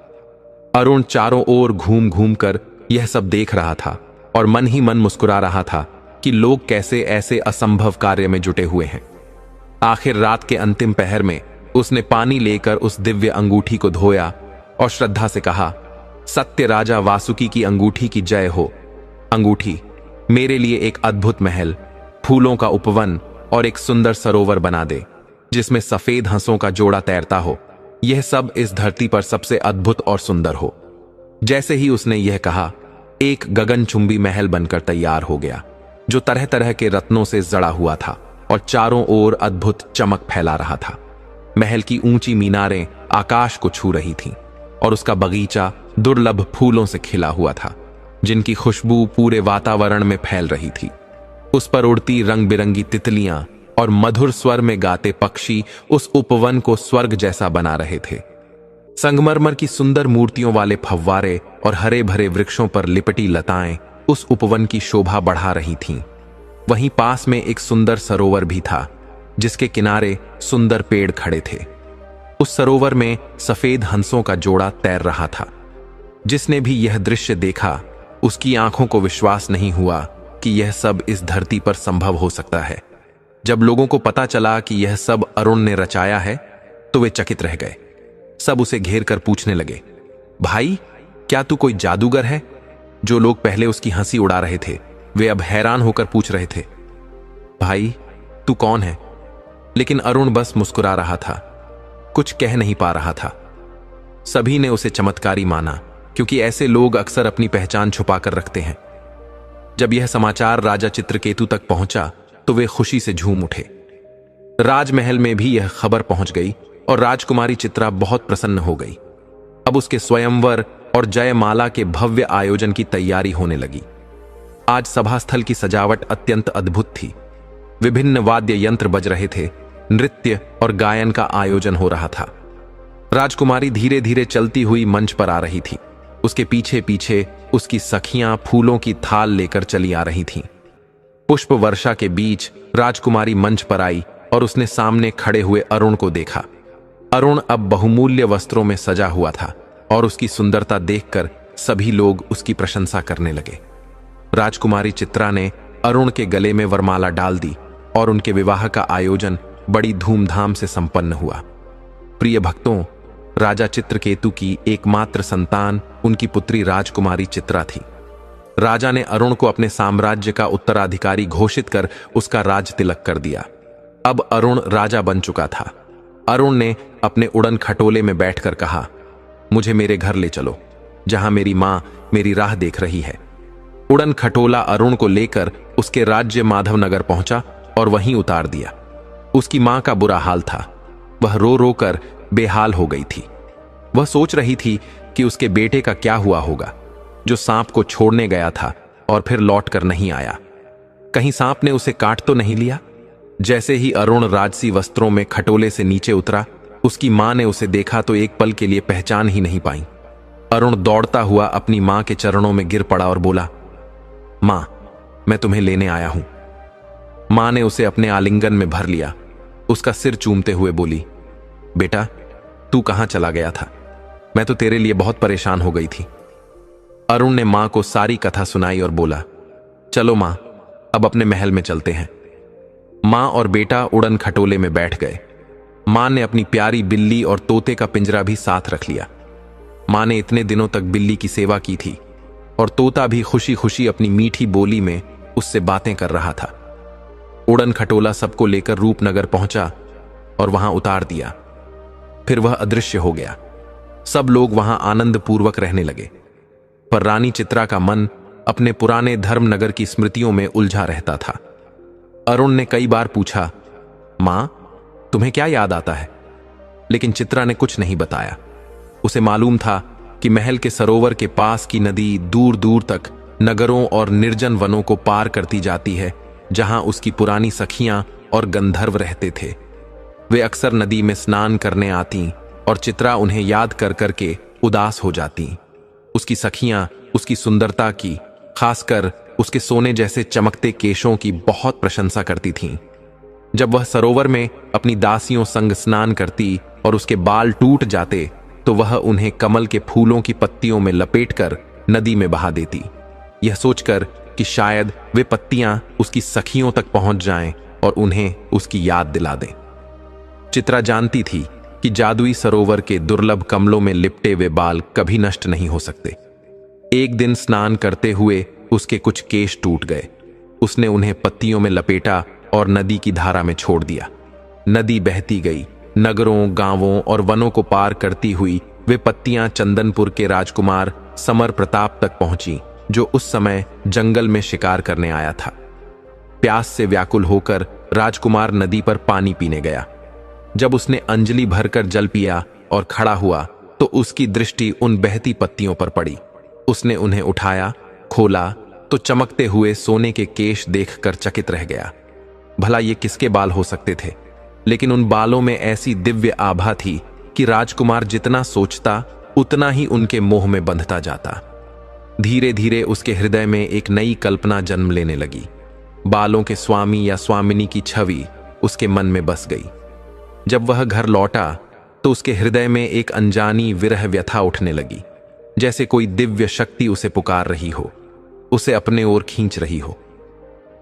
अरुण चारों ओर घूम घूम कर यह सब देख रहा था और मन ही मन मुस्कुरा रहा था कि लोग कैसे ऐसे असंभव कार्य में जुटे हुए हैं। आखिर रात के अंतिम पहर में उसने पानी लेकर उस दिव्य अंगूठी को धोया और श्रद्धा से कहा, सत्य राजा वासुकी की अंगूठी की जय हो। अंगूठी मेरे लिए एक अद्भुत महल, फूलों का उपवन और एक सुंदर सरोवर बना दे, जिसमें सफेद हंसों का जोड़ा तैरता हो। यह सब इस धरती पर सबसे अद्भुत और सुंदर हो। जैसे ही उसने यह कहा, एक गगनचुंबी महल बनकर तैयार हो गया, जो तरह तरह के रत्नों से जड़ा हुआ था और चारों ओर अद्भुत चमक फैला रहा था। महल की ऊंची मीनारें आकाश को छू रही थीं और उसका बगीचा दुर्लभ फूलों से खिला हुआ था, जिनकी खुशबू पूरे वातावरण में फैल रही थी। उस पर उड़ती रंग बिरंगी तितलियां और मधुर स्वर में गाते पक्षी उस उपवन को स्वर्ग जैसा बना रहे थे। संगमरमर की सुंदर मूर्तियों वाले फव्वारे और हरे भरे वृक्षों पर लिपटी लताएं उस उपवन की शोभा बढ़ा रही थीं। वहीं पास में एक सुंदर सरोवर भी था, जिसके किनारे सुंदर पेड़ खड़े थे। उस सरोवर में सफेद हंसों का जोड़ा तैर रहा था। जिसने भी यह दृश्य देखा, उसकी आंखों को विश्वास नहीं हुआ कि यह सब इस धरती पर संभव हो सकता है। जब लोगों को पता चला कि यह सब अरुण ने रचाया है, तो वे चकित रह गए। सब उसे घेर कर पूछने लगे, भाई क्या तू कोई जादूगर है? जो लोग पहले उसकी हंसी उड़ा रहे थे, वे अब हैरान होकर पूछ रहे थे, भाई तू कौन है? लेकिन अरुण बस मुस्कुरा रहा था, कुछ कह नहीं पा रहा था। सभी ने उसे चमत्कारी माना, क्योंकि ऐसे लोग अक्सर अपनी पहचान छुपाकर रखते हैं। जब यह समाचार राजा चित्रकेतु तक पहुंचा, तो वे खुशी से झूम उठे। राजमहल में भी यह खबर पहुंच गई और राजकुमारी चित्रा बहुत प्रसन्न हो गई। अब उसके स्वयंवर और जयमाला के भव्य आयोजन की तैयारी होने लगी। आज सभास्थल की सजावट अत्यंत अद्भुत थी। विभिन्न वाद्य यंत्र बज रहे थे, नृत्य और गायन का आयोजन हो रहा था। राजकुमारी धीरे धीरे चलती हुई मंच पर आ रही थी। उसके पीछे पीछे उसकी सखियां फूलों की थाल लेकर चली आ रही थीं। पुष्प वर्षा के बीच राजकुमारी मंच पर आई और उसने सामने खड़े हुए अरुण को देखा। अरुण अब बहुमूल्य वस्त्रों में सजा हुआ था और उसकी सुंदरता देखकर सभी लोग उसकी प्रशंसा करने लगे। राजकुमारी चित्रा ने अरुण के गले में वरमाला डाल दी और उनके विवाह का आयोजन बड़ी धूमधाम से संपन्न हुआ। प्रिय भक्तों, राजा चित्रकेतु की एकमात्र संतान उनकी पुत्री राजकुमारी चित्रा थी। राजा ने अरुण को अपने साम्राज्य का उत्तराधिकारी घोषित कर उसका राज तिलक कर दिया। अब अरुण राजा बन चुका था। अरुण ने अपने उड़न खटोले में बैठकर कहा, मुझे मेरे घर ले चलो, जहां मेरी मां मेरी राह देख रही है। उड़न खटोला अरुण को लेकर उसके राज्य माधवनगर पहुंचा और वहीं उतार दिया। उसकी मां का बुरा हाल था। वह रो रो कर बेहाल हो गई थी। वह सोच रही थी कि उसके बेटे का क्या हुआ होगा, जो सांप को छोड़ने गया था और फिर लौटकर नहीं आया। कहीं सांप ने उसे काट तो नहीं लिया। जैसे ही अरुण राजसी वस्त्रों में खटोले से नीचे उतरा, उसकी मां ने उसे देखा तो एक पल के लिए पहचान ही नहीं पाई। अरुण दौड़ता हुआ अपनी मां के चरणों में गिर पड़ा और बोला, मां, मैं तुम्हें लेने आया हूं। मां ने उसे अपने आलिंगन में भर लिया। उसका सिर चूमते हुए बोली, बेटा, तू कहां चला गया था? मैं तो तेरे लिए बहुत परेशान हो गई थी। अरुण ने मां को सारी कथा सुनाई और बोला, चलो मां, अब अपने महल में चलते हैं। मां और बेटा उड़न खटोले में बैठ गए। मां ने अपनी प्यारी बिल्ली और तोते का पिंजरा भी साथ रख लिया। मां ने इतने दिनों तक बिल्ली की सेवा की थी और तोता भी खुशी खुशी अपनी मीठी बोली में उससे बातें कर रहा था। उड़न खटोला सबको लेकर रूपनगर पहुंचा और वहां उतार दिया। फिर वह अदृश्य हो गया। सब लोग वहां आनंद पूर्वक रहने लगे, पर रानी चित्रा का मन अपने पुराने धर्मनगर की स्मृतियों में उलझा रहता था। अरुण ने कई बार पूछा, मां, तुम्हें क्या याद आता है? लेकिन चित्रा ने कुछ नहीं बताया। उसे मालूम था कि महल के सरोवर के पास की नदी दूर दूर तक नगरों और निर्जन वनों को पार करती जाती है, जहां उसकी पुरानी सखियां और गंधर्व रहते थे। वे अक्सर नदी में स्नान करने आती और चित्रा उन्हें याद कर करके उदास हो जाती। उसकी सखियां उसकी सुंदरता की, खासकर उसके सोने जैसे चमकते केशों की बहुत प्रशंसा करती थीं। जब वह सरोवर में अपनी दासियों संग स्नान करती और उसके बाल टूट जाते तो वह उन्हें कमल के फूलों की पत्तियों में लपेटकर नदी में बहा देती, यह सोचकर कि शायद वे पत्तियां उसकी सखियों तक पहुंच जाएं और उन्हें उसकी याद दिला दें। चित्रा जानती थी कि जादुई सरोवर के दुर्लभ कमलों में लिपटे वे बाल कभी नष्ट नहीं हो सकते। एक दिन स्नान करते हुए उसके कुछ केश टूट गए। उसने उन्हें पत्तियों में लपेटा और नदी की धारा में छोड़ दिया। नदी बहती गई। नगरों, गांवों और वनों को पार करती हुई वे पत्तियां चंदनपुर के राजकुमार समर प्रताप तक पहुंची, जो उस समय जंगल में शिकार करने आया था। प्यास से व्याकुल होकर राजकुमार नदी पर पानी पीने गया। जब उसने अंजलि भरकर जल पिया और खड़ा हुआ तो उसकी दृष्टि उन बहती पत्तियों पर पड़ी। उसने उन्हें उठाया, खोला तो चमकते हुए सोने के केश देखकर चकित रह गया। भला ये किसके बाल हो सकते थे? लेकिन उन बालों में ऐसी दिव्य आभा थी कि राजकुमार जितना सोचता उतना ही उनके मोह में बंधता जाता। धीरे धीरे उसके हृदय में एक नई कल्पना जन्म लेने लगी। बालों के स्वामी या स्वामिनी की छवि उसके मन में बस गई। जब वह घर लौटा तो उसके हृदय में एक अनजानी विरह व्यथा उठने लगी, जैसे कोई दिव्य शक्ति उसे पुकार रही हो, उसे अपने ओर खींच रही हो।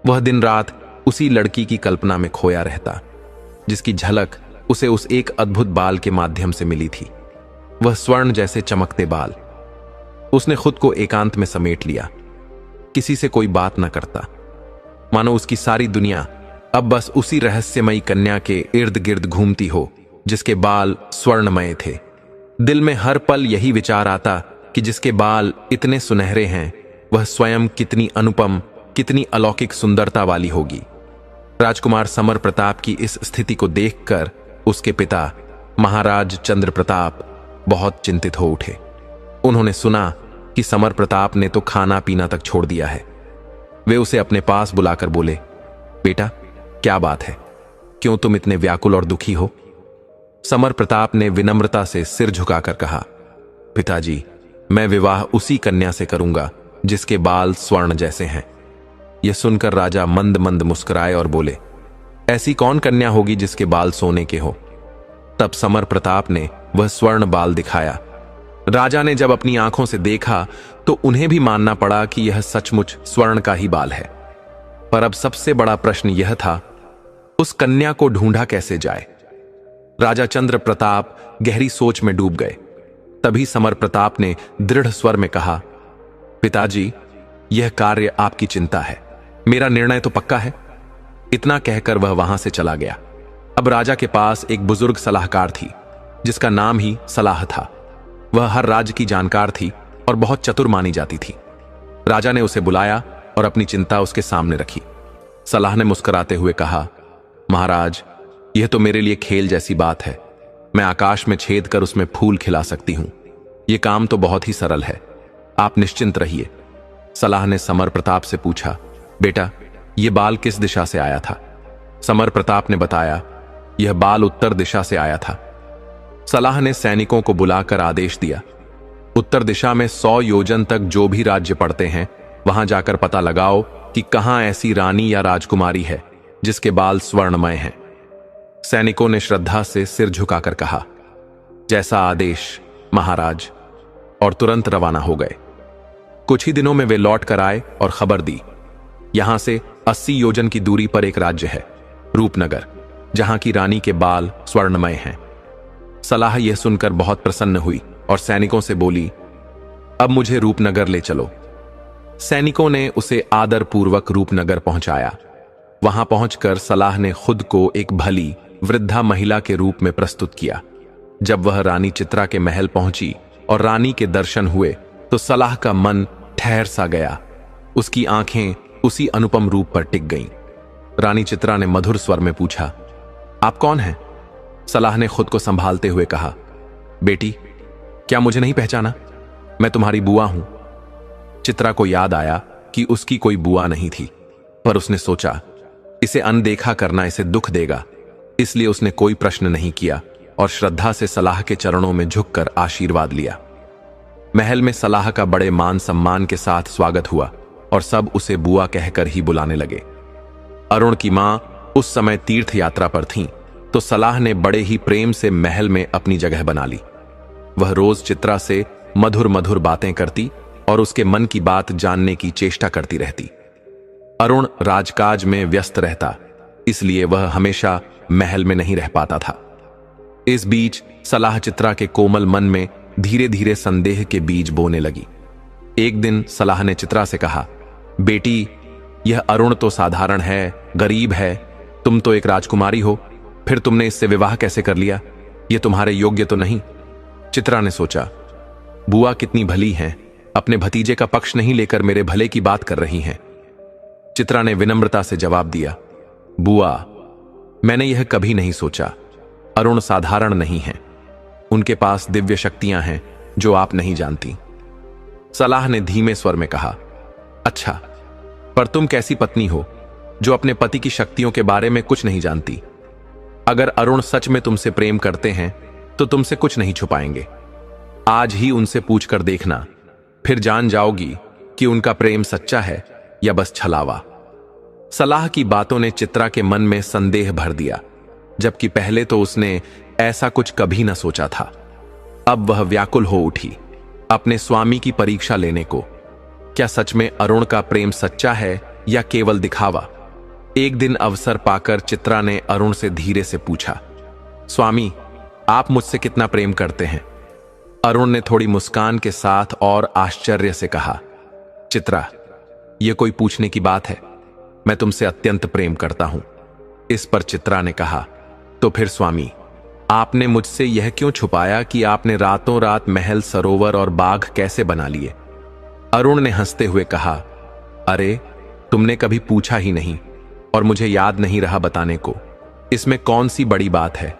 वह दिन रात उसी लड़की की कल्पना में खोया रहता, जिसकी झलक उसे उस एक अद्भुत बाल के माध्यम से मिली थी। वह स्वर्ण जैसे चमकते बाल। उसने खुद को एकांत में समेट लिया, किसी से कोई बात न करता, मानो उसकी सारी दुनिया अब बस उसी रहस्यमयी कन्या के इर्द गिर्द घूमती हो, जिसके बाल स्वर्णमय थे। दिल में हर पल यही विचार आता कि जिसके बाल इतने सुनहरे हैं, वह स्वयं कितनी अनुपम, कितनी अलौकिक सुंदरता वाली होगी। राजकुमार समर प्रताप की इस स्थिति को देखकर उसके पिता महाराज चंद्र प्रताप बहुत चिंतित हो उठे। उन्होंने सुना कि समर प्रताप ने तो खाना पीना तक छोड़ दिया है। वे उसे अपने पास बुलाकर बोले, बेटा, क्या बात है? क्यों तुम इतने व्याकुल और दुखी हो? समर प्रताप ने विनम्रता से सिर झुकाकर कहा, पिताजी, मैं विवाह उसी कन्या से करूंगा जिसके बाल स्वर्ण जैसे हैं। यह सुनकर राजा मंद मंद मुस्कुराए और बोले, ऐसी कौन कन्या होगी जिसके बाल सोने के हो? तब समर प्रताप ने वह स्वर्ण बाल दिखाया। राजा ने जब अपनी आंखों से देखा तो उन्हें भी मानना पड़ा कि यह सचमुच स्वर्ण का ही बाल है। पर अब सबसे बड़ा प्रश्न यह था, उस कन्या को ढूंढा कैसे जाए। राजा चंद्र प्रताप गहरी सोच में डूब गए। तभी समर प्रताप ने दृढ़ स्वर में कहा, पिताजी, यह कार्य आपकी चिंता है, मेरा निर्णय तो पक्का है। इतना कहकर वह वहां से चला गया। अब राजा के पास एक बुजुर्ग सलाहकार थी जिसका नाम ही सलाह था। वह हर राज्य की जानकार थी और बहुत चतुर मानी जाती थी। राजा ने उसे बुलाया और अपनी चिंता उसके सामने रखी। सलाह ने मुस्कुराते हुए कहा, महाराज, यह तो मेरे लिए खेल जैसी बात है। मैं आकाश में छेद कर उसमें फूल खिला सकती हूं। यह काम तो बहुत ही सरल है, आप निश्चिंत रहिए। सलाह ने समर प्रताप से पूछा, बेटा, यह बाल किस दिशा से आया था? समर प्रताप ने बताया, यह बाल उत्तर दिशा से आया था। सलाह ने सैनिकों को बुलाकर आदेश दिया, उत्तर दिशा में 100 योजन तक जो भी राज्य पड़ते हैं वहां जाकर पता लगाओ कि कहां ऐसी रानी या राजकुमारी है जिसके बाल स्वर्णमय हैं। सैनिकों ने श्रद्धा से सिर झुकाकर कहा, जैसा आदेश महाराज, और तुरंत रवाना हो गए। कुछ ही दिनों में वे लौट कर आए और खबर दी, यहां से 80 योजन की दूरी पर एक राज्य है, रूपनगर, जहां की रानी के बाल स्वर्णमय हैं। सलाह यह सुनकर बहुत प्रसन्न हुई और सैनिकों से बोली, अब मुझे रूपनगर ले चलो। सैनिकों ने उसे आदरपूर्वक रूपनगर पहुंचाया। वहां पहुंचकर सलाह ने खुद को एक भली वृद्धा महिला के रूप में प्रस्तुत किया। जब वह रानी चित्रा के महल पहुंची और रानी के दर्शन हुए तो सलाह का मन ठहर सा गया। उसकी आंखें उसी अनुपम रूप पर टिक गईं। रानी चित्रा ने मधुर स्वर में पूछा, आप कौन हैं? सलाह ने खुद को संभालते हुए कहा, बेटी, क्या मुझे नहीं पहचाना? मैं तुम्हारी बुआ हूं। चित्रा को याद आया कि उसकी कोई बुआ नहीं थी, पर उसने सोचा इसे अनदेखा करना इसे दुख देगा, इसलिए उसने कोई प्रश्न नहीं किया और श्रद्धा से सलाह के चरणों में झुककर आशीर्वाद लिया। महल में सलाह का बड़े मान सम्मान के साथ स्वागत हुआ और सब उसे बुआ कहकर ही बुलाने लगे। अरुण की मां उस समय तीर्थ यात्रा पर थीं, तो सलाह ने बड़े ही प्रेम से महल में अपनी जगह बना ली। वह रोज चित्रा से मधुर मधुर बातें करती और उसके मन की बात जानने की चेष्टा करती रहती। अरुण राजकाज में व्यस्त रहता, इसलिए वह हमेशा महल में नहीं रह पाता था। इस बीच सलाह चित्रा के कोमल मन में धीरे धीरे संदेह के बीज बोने लगी। एक दिन सलाह ने चित्रा से कहा, बेटी, यह अरुण तो साधारण है, गरीब है, तुम तो एक राजकुमारी हो, फिर तुमने इससे विवाह कैसे कर लिया? यह तुम्हारे योग्य तो नहीं। चित्रा ने सोचा, बुआ कितनी भली हैं, अपने भतीजे का पक्ष नहीं लेकर मेरे भले की बात कर रही हैं। चित्रा ने विनम्रता से जवाब दिया, बुआ, मैंने यह कभी नहीं सोचा। अरुण साधारण नहीं है, उनके पास दिव्य शक्तियां हैं जो आप नहीं जानती। सलाह ने धीमे स्वर में कहा, अच्छा, पर तुम कैसी पत्नी हो जो अपने पति की शक्तियों के बारे में कुछ नहीं जानती? अगर अरुण सच में तुमसे प्रेम करते हैं तो तुमसे कुछ नहीं छुपाएंगे। आज ही उनसे पूछकर देखना, फिर जान जाओगी कि उनका प्रेम सच्चा है या बस छलावा। सलाह की बातों ने चित्रा के मन में संदेह भर दिया, जबकि पहले तो उसने ऐसा कुछ कभी न सोचा था। अब वह व्याकुल हो उठी अपने स्वामी की परीक्षा लेने को। क्या सच में अरुण का प्रेम सच्चा है या केवल दिखावा? एक दिन अवसर पाकर चित्रा ने अरुण से धीरे से पूछा, स्वामी, आप मुझसे कितना प्रेम करते हैं? अरुण ने थोड़ी मुस्कान के साथ और आश्चर्य से कहा, चित्रा, यह कोई पूछने की बात है, मैं तुमसे अत्यंत प्रेम करता हूं। इस पर चित्रा ने कहा, तो फिर स्वामी, आपने मुझसे यह क्यों छुपाया कि आपने रातों रात महल, सरोवर और बाग कैसे बना लिए? अरुण ने हंसते हुए कहा, अरे, तुमने कभी पूछा ही नहीं और मुझे याद नहीं रहा बताने को। इसमें कौन सी बड़ी बात है?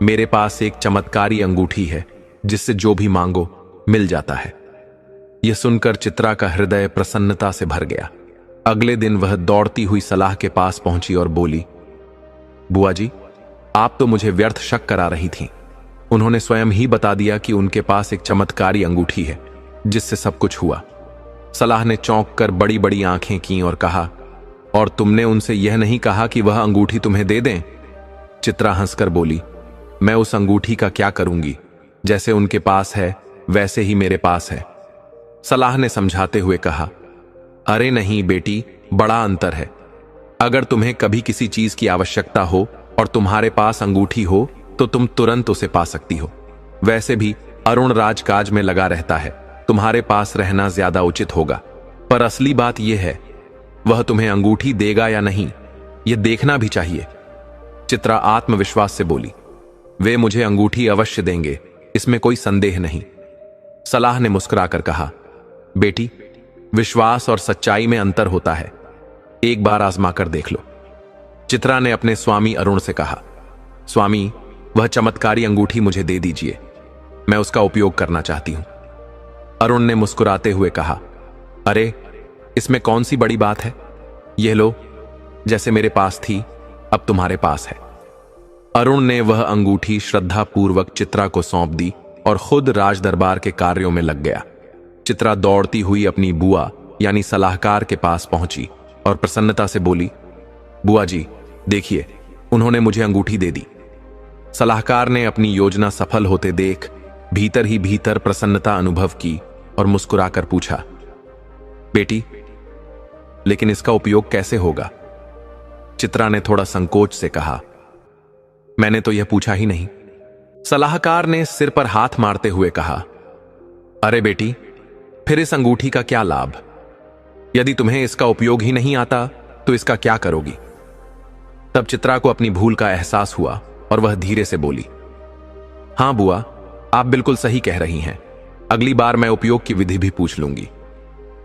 मेरे पास एक चमत्कारी अंगूठी है जिससे जो भी मांगो मिल जाता है। यह सुनकर चित्रा का हृदय प्रसन्नता से भर गया। अगले दिन वह दौड़ती हुई सलाह के पास पहुंची और बोली, बुआ जी, आप तो मुझे व्यर्थ शक करा रही थीं। उन्होंने स्वयं ही बता दिया कि उनके पास एक चमत्कारी अंगूठी है जिससे सब कुछ हुआ। सलाह ने चौंक कर बड़ी बड़ी आंखें की और कहा, और तुमने उनसे यह नहीं कहा कि वह अंगूठी तुम्हें दे दें? चित्रा हंसकर बोली, मैं उस अंगूठी का क्या करूंगी? जैसे उनके पास है वैसे ही मेरे पास है। सलाह ने समझाते हुए कहा, अरे नहीं बेटी, बड़ा अंतर है। अगर तुम्हें कभी किसी चीज की आवश्यकता हो और तुम्हारे पास अंगूठी हो तो तुम तुरंत उसे पा सकती हो। वैसे भी अरुण राजकाज में लगा रहता है, तुम्हारे पास रहना ज्यादा उचित होगा। पर असली बात यह है, वह तुम्हें अंगूठी देगा या नहीं, यह देखना भी चाहिए। चित्रा आत्मविश्वास से बोली, वे मुझे अंगूठी अवश्य देंगे, इसमें कोई संदेह नहीं। सलाह ने मुस्कुराकर कहा, बेटी, विश्वास और सच्चाई में अंतर होता है, एक बार आजमा कर देख लो। चित्रा ने अपने स्वामी अरुण से कहा, स्वामी, वह चमत्कारी अंगूठी मुझे दे दीजिए, मैं उसका उपयोग करना चाहती हूं। अरुण ने मुस्कुराते हुए कहा, अरे इसमें कौन सी बड़ी बात है, यह लो, जैसे मेरे पास थी अब तुम्हारे पास है। अरुण ने वह अंगूठी श्रद्धापूर्वक चित्रा को सौंप दी और खुद राज दरबार के कार्यों में लग गया। चित्रा दौड़ती हुई अपनी बुआ यानी सलाहकार के पास पहुंची और प्रसन्नता से बोली, बुआ जी देखिए, उन्होंने मुझे अंगूठी दे दी। सलाहकार ने अपनी योजना सफल होते देख भीतर ही भीतर प्रसन्नता अनुभव की और मुस्कुराकर पूछा, बेटी, लेकिन इसका उपयोग कैसे होगा? चित्रा ने थोड़ा संकोच से कहा, मैंने तो यह पूछा ही नहीं। सलाहकार ने सिर पर हाथ मारते हुए कहा, अरे बेटी, फिर इस अंगूठी का क्या लाभ? यदि तुम्हें इसका उपयोग ही नहीं आता तो इसका क्या करोगी? तब चित्रा को अपनी भूल का एहसास हुआ और वह धीरे से बोली, हां बुआ, आप बिल्कुल सही कह रही हैं, अगली बार मैं उपयोग की विधि भी पूछ लूंगी।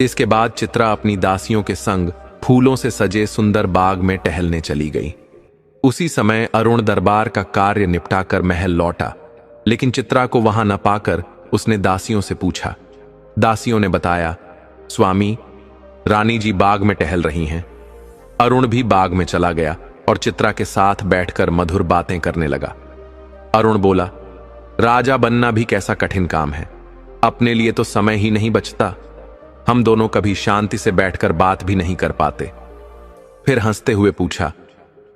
इसके बाद चित्रा अपनी दासियों के संग फूलों से सजे सुंदर बाग में टहलने चली गई। उसी समय अरुण दरबार का कार्य निपटाकर महल लौटा, लेकिन चित्रा को वहां न पाकर उसने दासियों से पूछा। दासियों ने बताया, स्वामी, रानी जी बाग में टहल रही हैं। अरुण भी बाग में चला गया और चित्रा के साथ बैठकर मधुर बातें करने लगा। अरुण बोला, राजा बनना भी कैसा कठिन काम है, अपने लिए तो समय ही नहीं बचता, हम दोनों कभी शांति से बैठकर बात भी नहीं कर पाते। फिर हंसते हुए पूछा,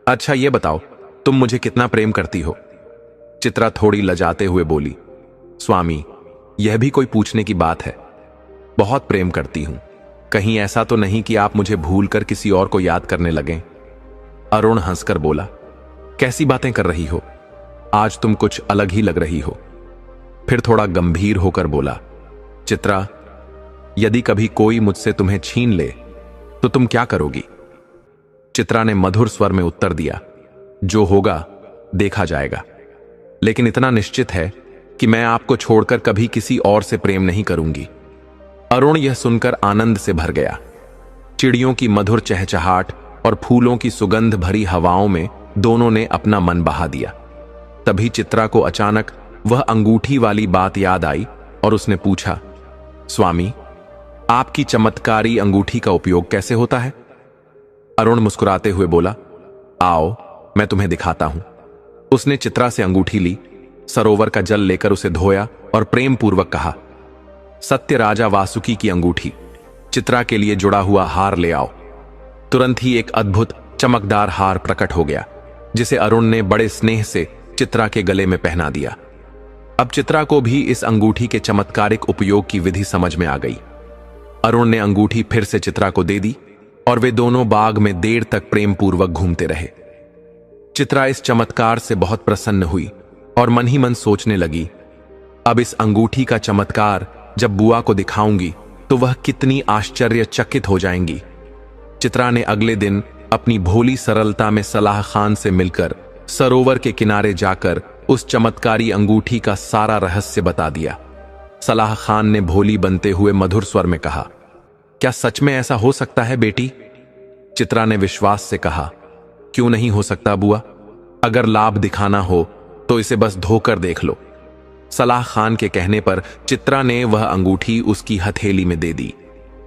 अच्छा ये बताओ, तुम मुझे कितना प्रेम करती हो? चित्रा थोड़ी लजाते हुए बोली, स्वामी, यह भी कोई पूछने की बात है, बहुत प्रेम करती हूं। कहीं ऐसा तो नहीं कि आप मुझे भूलकर किसी और को याद करने लगें? अरुण हंसकर बोला, कैसी बातें कर रही हो, आज तुम कुछ अलग ही लग रही हो। फिर थोड़ा गंभीर होकर बोला, चित्रा, यदि कभी कोई मुझसे तुम्हें छीन ले तो तुम क्या करोगी? चित्रा ने मधुर स्वर में उत्तर दिया, जो होगा देखा जाएगा, लेकिन इतना निश्चित है कि मैं आपको छोड़कर कभी किसी और से प्रेम नहीं करूंगी। अरुण यह सुनकर आनंद से भर गया। चिड़ियों की मधुर चहचहाट और फूलों की सुगंध भरी हवाओं में दोनों ने अपना मन बहा दिया। तभी चित्रा को अचानक वह अंगूठी वाली बात याद आई और उसने पूछा, स्वामी, आपकी चमत्कारी अंगूठी का उपयोग कैसे होता है? अरुण मुस्कुराते हुए बोला, आओ मैं तुम्हें दिखाता हूं। उसने चित्रा से अंगूठी ली, सरोवर का जल लेकर उसे धोया और प्रेम पूर्वक कहा, सत्य राजा वासुकी की अंगूठी, चित्रा के लिए जुड़ा हुआ हार ले आओ। तुरंत ही एक अद्भुत चमकदार हार प्रकट हो गया, जिसे अरुण ने बड़े स्नेह से चित्रा के गले में पहना दिया। अब चित्रा को भी इस अंगूठी के चमत्कारिक उपयोग की विधि समझ में आ गई। अरुण ने अंगूठी फिर से चित्रा को दे दी और वे दोनों बाग में देर तक प्रेम पूर्वक घूमते रहे। चित्रा इस चमत्कार से बहुत प्रसन्न हुई और मन ही मन सोचने लगी, अब इस अंगूठी का चमत्कार जब बुआ को दिखाऊंगी तो वह कितनी आश्चर्यचकित हो जाएंगी। चित्रा ने अगले दिन अपनी भोली सरलता में सलाह खान से मिलकर सरोवर के किनारे जाकर उस चमत्कारी अंगूठी का सारा रहस्य बता दिया। सलाह खान ने भोली बनते हुए मधुर स्वर में कहा, क्या सच में ऐसा हो सकता है बेटी? चित्रा ने विश्वास से कहा, क्यों नहीं हो सकता बुआ, अगर लाभ दिखाना हो तो इसे बस धोकर देख लो। सलाह खान के कहने पर चित्रा ने वह अंगूठी उसकी हथेली में दे दी।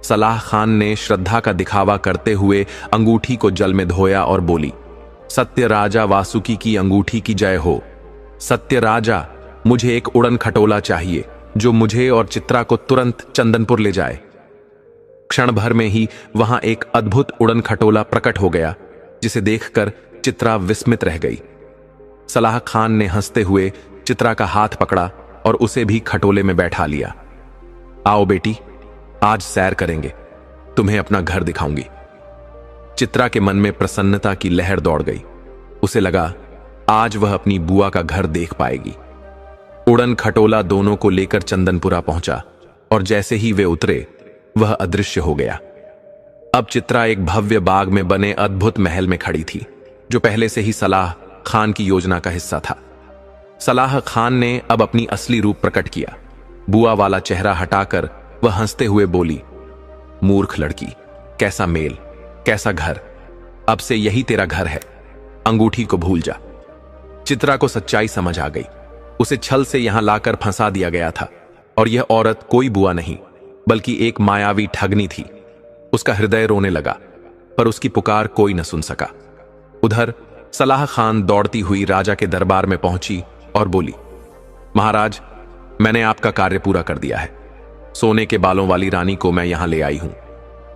सलाह खान ने श्रद्धा का दिखावा करते हुए अंगूठी को जल में धोया और बोली, सत्य राजा वासुकी की अंगूठी की जय हो। सत्य राजा, मुझे एक उड़न खटोला चाहिए जो मुझे और चित्रा को तुरंत चंदनपुर ले जाए। क्षण भर में ही वहां एक अद्भुत उड़न खटोला प्रकट हो गया, जिसे देखकर चित्रा विस्मित रह गई। सलाह खान ने हंसते हुए चित्रा का हाथ पकड़ा और उसे भी खटोले में बैठा लिया। आओ बेटी, आज सैर करेंगे, तुम्हें अपना घर दिखाऊंगी। चित्रा के मन में प्रसन्नता की लहर दौड़ गई। उसे लगा आज वह अपनी बुआ का घर देख पाएगी। उड़न खटोला दोनों को लेकर चंदनपुरा पहुंचा और जैसे ही वे उतरे वह अदृश्य हो गया। अब चित्रा एक भव्य बाग में बने अद्भुत महल में खड़ी थी, जो पहले से ही सलाह खान की योजना का हिस्सा था। सलाह खान ने अब अपनी असली रूप प्रकट किया। बुआ वाला चेहरा हटाकर वह हंसते हुए बोली, मूर्ख लड़की, कैसा मेल, कैसा घर, अब से यही तेरा घर है, अंगूठी को भूल जा। चित्रा को सच्चाई समझ आ गई। उसे छल से यहां लाकर फंसा दिया गया था और यह औरत कोई बुआ नहीं बल्कि एक मायावी ठगनी थी। उसका हृदय रोने लगा, पर उसकी पुकार कोई न सुन सका। उधर सलाह खान दौड़ती हुई राजा के दरबार में पहुंची और बोली, महाराज, मैंने आपका कार्य पूरा कर दिया है। सोने के बालों वाली रानी को मैं यहां ले आई हूं।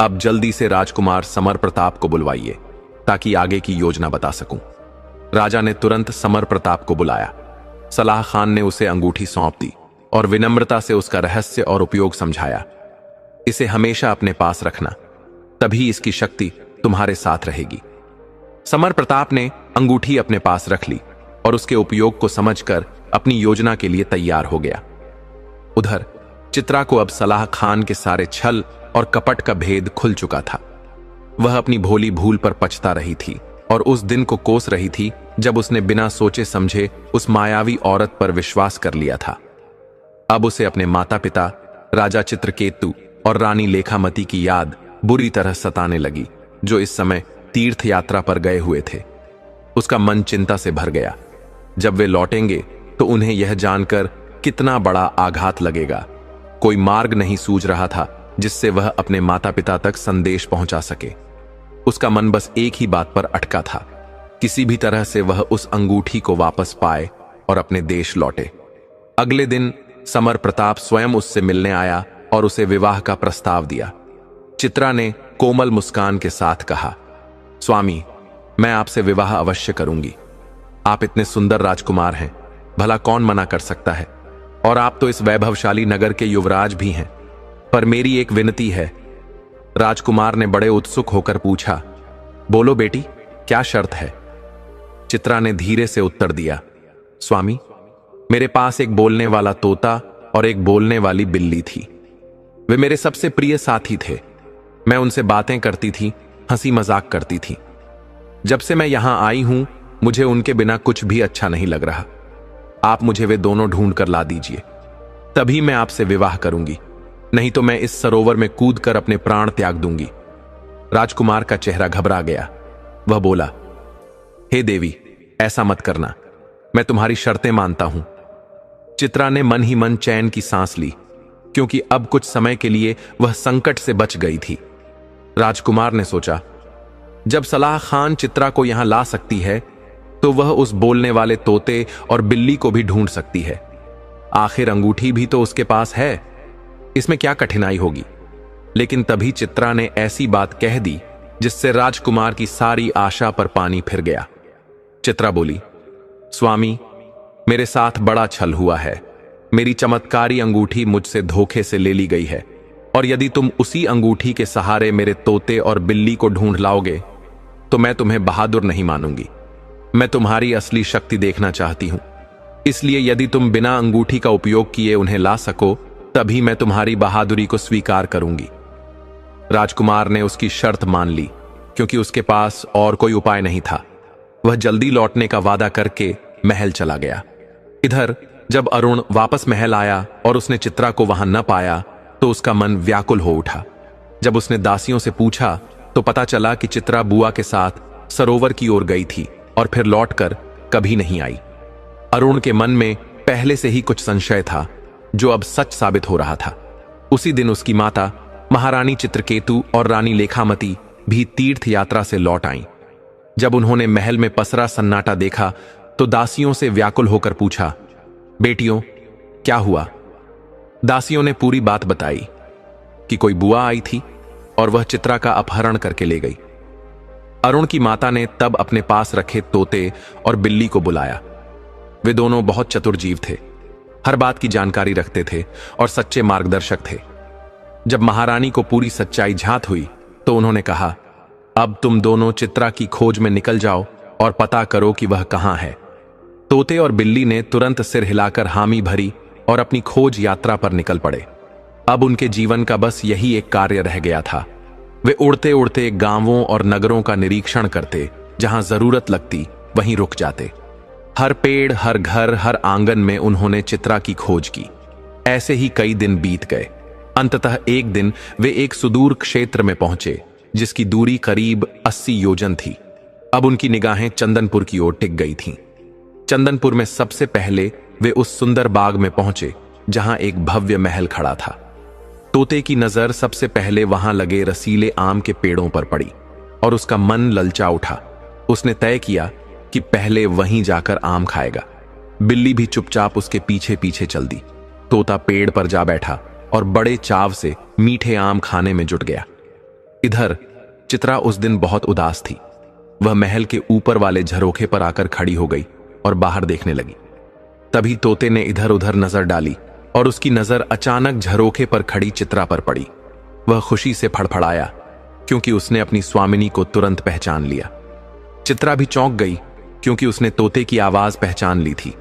अब जल्दी से राजकुमार समर प्रताप को बुलवाइए ताकि आगे की योजना बता सकूं। राजा ने तुरंत समर प्रताप को बुलाया। सलाह खान ने उसे अंगूठी सौंप दी और विनम्रता से उसका रहस्य और उपयोग समझाया। इसे हमेशा अपने पास रखना, तभी इसकी शक्ति तुम्हारे साथ रहेगी। समर प्रताप ने अंगूठी अपने पास रख ली और उसके उपयोग को समझकर अपनी योजना के लिए तैयार हो गया। उधर चित्रा को अब सलाह खान के सारे छल और कपट का भेद खुल चुका था। वह अपनी भोली भूल पर पछता रही थी और उस दिन को कोस रही थी जब उसने बिना सोचे समझे उस मायावी औरत पर विश्वास कर लिया था। अब उसे अपने माता पिता राजा चित्रकेतु और रानी लेखामती की याद बुरी तरह सताने लगी, जो इस समय तीर्थ यात्रा पर गए हुए थे। उसका मन चिंता से भर गया। जब वे लौटेंगे तो उन्हें यह जानकर कितना बड़ा आघात लगेगा। कोई मार्ग नहीं सूझ रहा था जिससे वह अपने माता पिता तक संदेश पहुंचा सके। उसका मन बस एक ही बात पर अटका था, किसी भी तरह से वह उस अंगूठी को वापस पाए और अपने देश लौटे। अगले दिन समर प्रताप स्वयं उससे मिलने आया और उसे विवाह का प्रस्ताव दिया। चित्रा ने कोमल मुस्कान के साथ कहा, स्वामी, मैं आपसे विवाह अवश्य करूंगी। आप इतने सुंदर राजकुमार हैं, भला कौन मना कर सकता है, और आप तो इस वैभवशाली नगर के युवराज भी हैं। पर मेरी एक विनती है। राजकुमार ने बड़े उत्सुक होकर पूछा, बोलो बेटी, क्या शर्त है? चित्रा ने धीरे से उत्तर दिया, स्वामी, मेरे पास एक बोलने वाला तोता और एक बोलने वाली बिल्ली थी। वे मेरे सबसे प्रिय साथी थे। मैं उनसे बातें करती थी, हंसी मजाक करती थी। जब से मैं यहां आई हूं, मुझे उनके बिना कुछ भी अच्छा नहीं लग रहा। आप मुझे वे दोनों ढूंढ कर ला दीजिए, तभी मैं आपसे विवाह करूंगी, नहीं तो मैं इस सरोवर में कूदकर अपने प्राण त्याग दूंगी। राजकुमार का चेहरा घबरा गया। वह बोला, हे देवी, ऐसा मत करना, मैं तुम्हारी शर्तें मानता हूं। चित्रा ने मन ही मन चैन की सांस ली, क्योंकि अब कुछ समय के लिए वह संकट से बच गई थी। राजकुमार ने सोचा, जब सलाह खान चित्रा को यहां ला सकती है तो वह उस बोलने वाले तोते और बिल्ली को भी ढूंढ सकती है। आखिर अंगूठी भी तो उसके पास है, इसमें क्या कठिनाई होगी। लेकिन तभी चित्रा ने ऐसी बात कह दी जिससे राजकुमार की सारी आशा पर पानी फिर गया। चित्रा बोली, स्वामी, मेरे साथ बड़ा छल हुआ है। मेरी चमत्कारी अंगूठी मुझसे धोखे से ले ली गई है, और यदि तुम उसी अंगूठी के सहारे मेरे तोते और बिल्ली को ढूंढ लाओगे तो मैं तुम्हें बहादुर नहीं मानूंगी। मैं तुम्हारी असली शक्ति देखना चाहती हूं, इसलिए यदि तुम बिना अंगूठी का उपयोग किए उन्हें ला सको तभी मैं तुम्हारी बहादुरी को स्वीकार करूंगी। राजकुमार ने उसकी शर्त मान ली, क्योंकि उसके पास और कोई उपाय नहीं था। वह जल्दी लौटने का वादा करके महल चला गया। इधर जब अरुण वापस महल आया और उसने चित्रा को वहां न पाया तो उसका मन व्याकुल हो उठा। जब उसने दासियों से पूछा तो पता चला कि चित्रा बुआ के साथ सरोवर की ओर गई थी और फिर लौटकर कभी नहीं आई। अरुण के मन में पहले से ही कुछ संशय था, जो अब सच साबित हो रहा था। उसी दिन उसकी माता महारानी चित्रकेतु और रानी लेखामती भी तीर्थ यात्रा से लौट आईं। जब उन्होंने महल में पसरा सन्नाटा देखा तो दासियों से व्याकुल होकर पूछा, बेटियों, क्या हुआ? दासियों ने पूरी बात बताई कि कोई बुआ आई थी और वह चित्रा का अपहरण करके ले गई। अरुण की माता ने तब अपने पास रखे तोते और बिल्ली को बुलाया वे दोनों बहुत चतुर जीव थे, हर बात की जानकारी रखते थे और सच्चे मार्गदर्शक थे। जब महारानी को पूरी सच्चाई झांत हुई तो उन्होंने कहा, अब तुम दोनों चित्रा की खोज में निकल जाओ और पता करो कि वह कहां है। तोते और बिल्ली ने तुरंत सिर हिलाकर हामी भरी और अपनी खोज यात्रा पर निकल पड़े। अब उनके जीवन का बस यही एक कार्य रह गया था। वे उड़ते उड़ते गांवों और नगरों का निरीक्षण करते, जहां जरूरत लगती वहीं रुक जाते। हर पेड़, हर घर, हर आंगन में उन्होंने चित्रा की खोज की। ऐसे ही कई दिन बीत गए। अंततः एक दिन वे एक सुदूर क्षेत्र में पहुंचे, जिसकी दूरी करीब 80 योजन थी। अब उनकी निगाहें चंदनपुर की ओर टिक गई थीं। चंदनपुर में सबसे पहले वे उस सुंदर बाग में पहुंचे, जहां एक भव्य महल खड़ा था। तोते की नजर सबसे पहले वहां लगे रसीले आम के पेड़ों पर पड़ी और उसका मन ललचा उठा। उसने तय किया कि पहले वहीं जाकर आम खाएगा। बिल्ली भी चुपचाप उसके पीछे पीछे चल दी। तोता पेड़ पर जा बैठा और बड़े चाव से मीठे आम खाने में जुट गया। इधर चित्रा उस दिन बहुत उदास थी। वह महल के ऊपर वाले झरोखे पर आकर खड़ी हो गई और बाहर देखने लगी। तभी तोते ने इधर उधर नजर डाली और उसकी नजर अचानक झरोखे पर खड़ी चित्रा पर पड़ी। वह खुशी से फड़फड़ाया, क्योंकि उसने अपनी स्वामिनी को तुरंत पहचान लिया। चित्रा भी चौंक गई, क्योंकि उसने तोते की आवाज पहचान ली थी।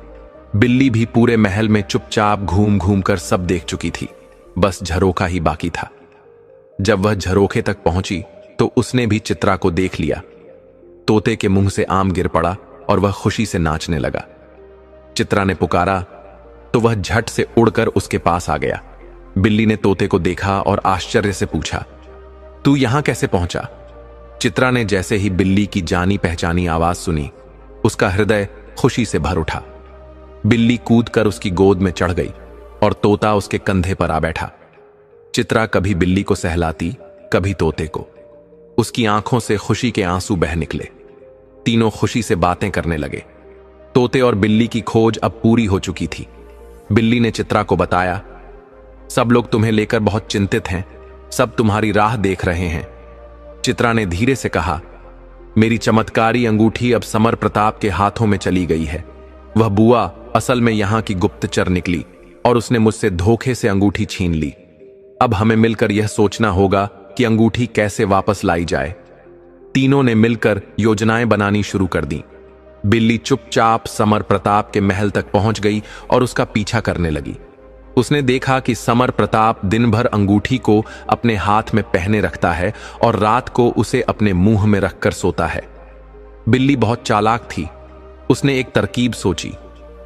बिल्ली भी पूरे महल में चुपचाप घूम घूम कर सब देख चुकी थी, बस झरोखा ही बाकी था। जब वह झरोखे तक पहुंची तो उसने भी चित्रा को देख लिया। तोते के मुंह से आम गिर पड़ा और वह खुशी से नाचने लगा। चित्रा ने पुकारा तो वह झट से उड़कर उसके पास आ गया। बिल्ली ने तोते को देखा और आश्चर्य से पूछा, तू यहां कैसे पहुंचा? चित्रा ने जैसे ही बिल्ली की जानी पहचानी आवाज सुनी, उसका हृदय खुशी से भर उठा। बिल्ली कूदकर उसकी गोद में चढ़ गई और तोता उसके कंधे पर आ बैठा। चित्रा कभी बिल्ली को सहलाती, कभी तोते को। उसकी आंखों से खुशी के आंसू बह निकले। तीनों खुशी से बातें करने लगे। तोते और बिल्ली की खोज अब पूरी हो चुकी थी। बिल्ली ने चित्रा को बताया, सब लोग तुम्हें लेकर बहुत चिंतित हैं, सब तुम्हारी राह देख रहे हैं। चित्रा ने धीरे से कहा, मेरी चमत्कारी अंगूठी अब समर प्रताप के हाथों में चली गई है। वह बुआ असल में यहां की गुप्तचर निकली और उसने मुझसे धोखे से अंगूठी छीन ली। अब हमें मिलकर यह सोचना होगा कि अंगूठी कैसे वापस लाई जाए। तीनों ने मिलकर योजनाएं बनानी शुरू कर दी। बिल्ली चुपचाप समर प्रताप के महल तक पहुंच गई और उसका पीछा करने लगी। उसने देखा कि समर प्रताप दिन भर अंगूठी को अपने हाथ में पहने रखता है और रात को उसे अपने मुंह में रखकर सोता है। बिल्ली बहुत चालाक थी। उसने एक तरकीब सोची।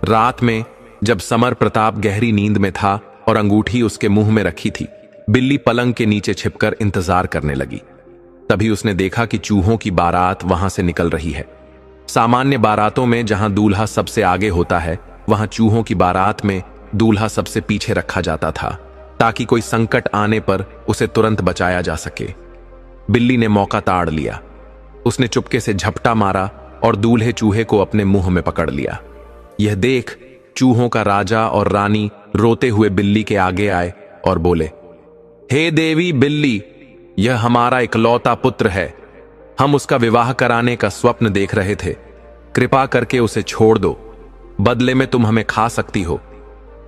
रात में जब समर प्रताप गहरी नींद में था और अंगूठी उसके मुंह में रखी थी, बिल्ली पलंग के नीचे छिपकर इंतजार करने लगी। तभी उसने देखा कि चूहों की बारात वहां से निकल रही है। सामान्य बारातों में जहां दूल्हा सबसे आगे होता है, वहां चूहों की बारात में दूल्हा सबसे पीछे रखा जाता था, ताकि कोई संकट आने पर उसे तुरंत बचाया जा सके। बिल्ली ने मौका ताड़ लिया। उसने चुपके से झपटा मारा और दूल्हे चूहे को अपने मुंह में पकड़ लिया। यह देख चूहों का राजा और रानी रोते हुए बिल्ली के आगे आए और बोले, हे देवी बिल्ली, यह हमारा इकलौता पुत्र है। हम उसका विवाह कराने का स्वप्न देख रहे थे। कृपा करके उसे छोड़ दो, बदले में तुम हमें खा सकती हो।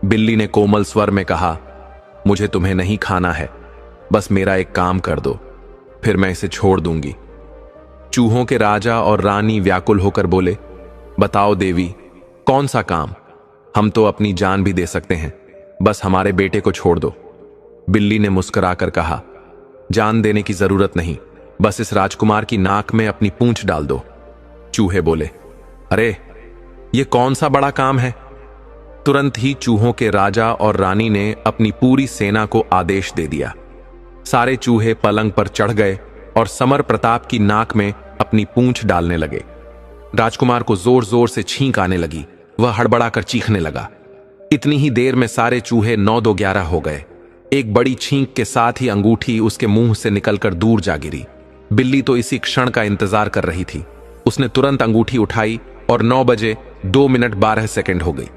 बिल्ली ने कोमल स्वर में कहा, मुझे तुम्हें नहीं खाना है, बस मेरा एक काम कर दो, फिर मैं इसे छोड़ दूंगी। चूहों के राजा और रानी व्याकुल होकर बोले, बताओ देवी, कौन सा काम? हम तो अपनी जान भी दे सकते हैं, बस हमारे बेटे को छोड़ दो। बिल्ली ने मुस्कुराकर कहा, जान देने की जरूरत नहीं, बस इस राजकुमार की नाक में अपनी पूंछ डाल दो। चूहे बोले, अरे ये कौन सा बड़ा काम है? तुरंत ही चूहों के राजा और रानी ने अपनी पूरी सेना को आदेश दे दिया। सारे चूहे पलंग पर चढ़ गए और समर प्रताप की नाक में अपनी पूंछ डालने लगे। राजकुमार को जोर जोर से छींक आने लगी। वह हड़बड़ाकर चीखने लगा। इतनी ही देर में सारे चूहे 9-2-11 हो गए। एक बड़ी छींक के साथ ही अंगूठी उसके मुंह से निकलकर दूर जा गिरी। बिल्ली तो इसी क्षण का इंतजार कर रही थी। उसने तुरंत अंगूठी उठाई और 9 बजे 2 मिनट 12 सेकंड हो गई।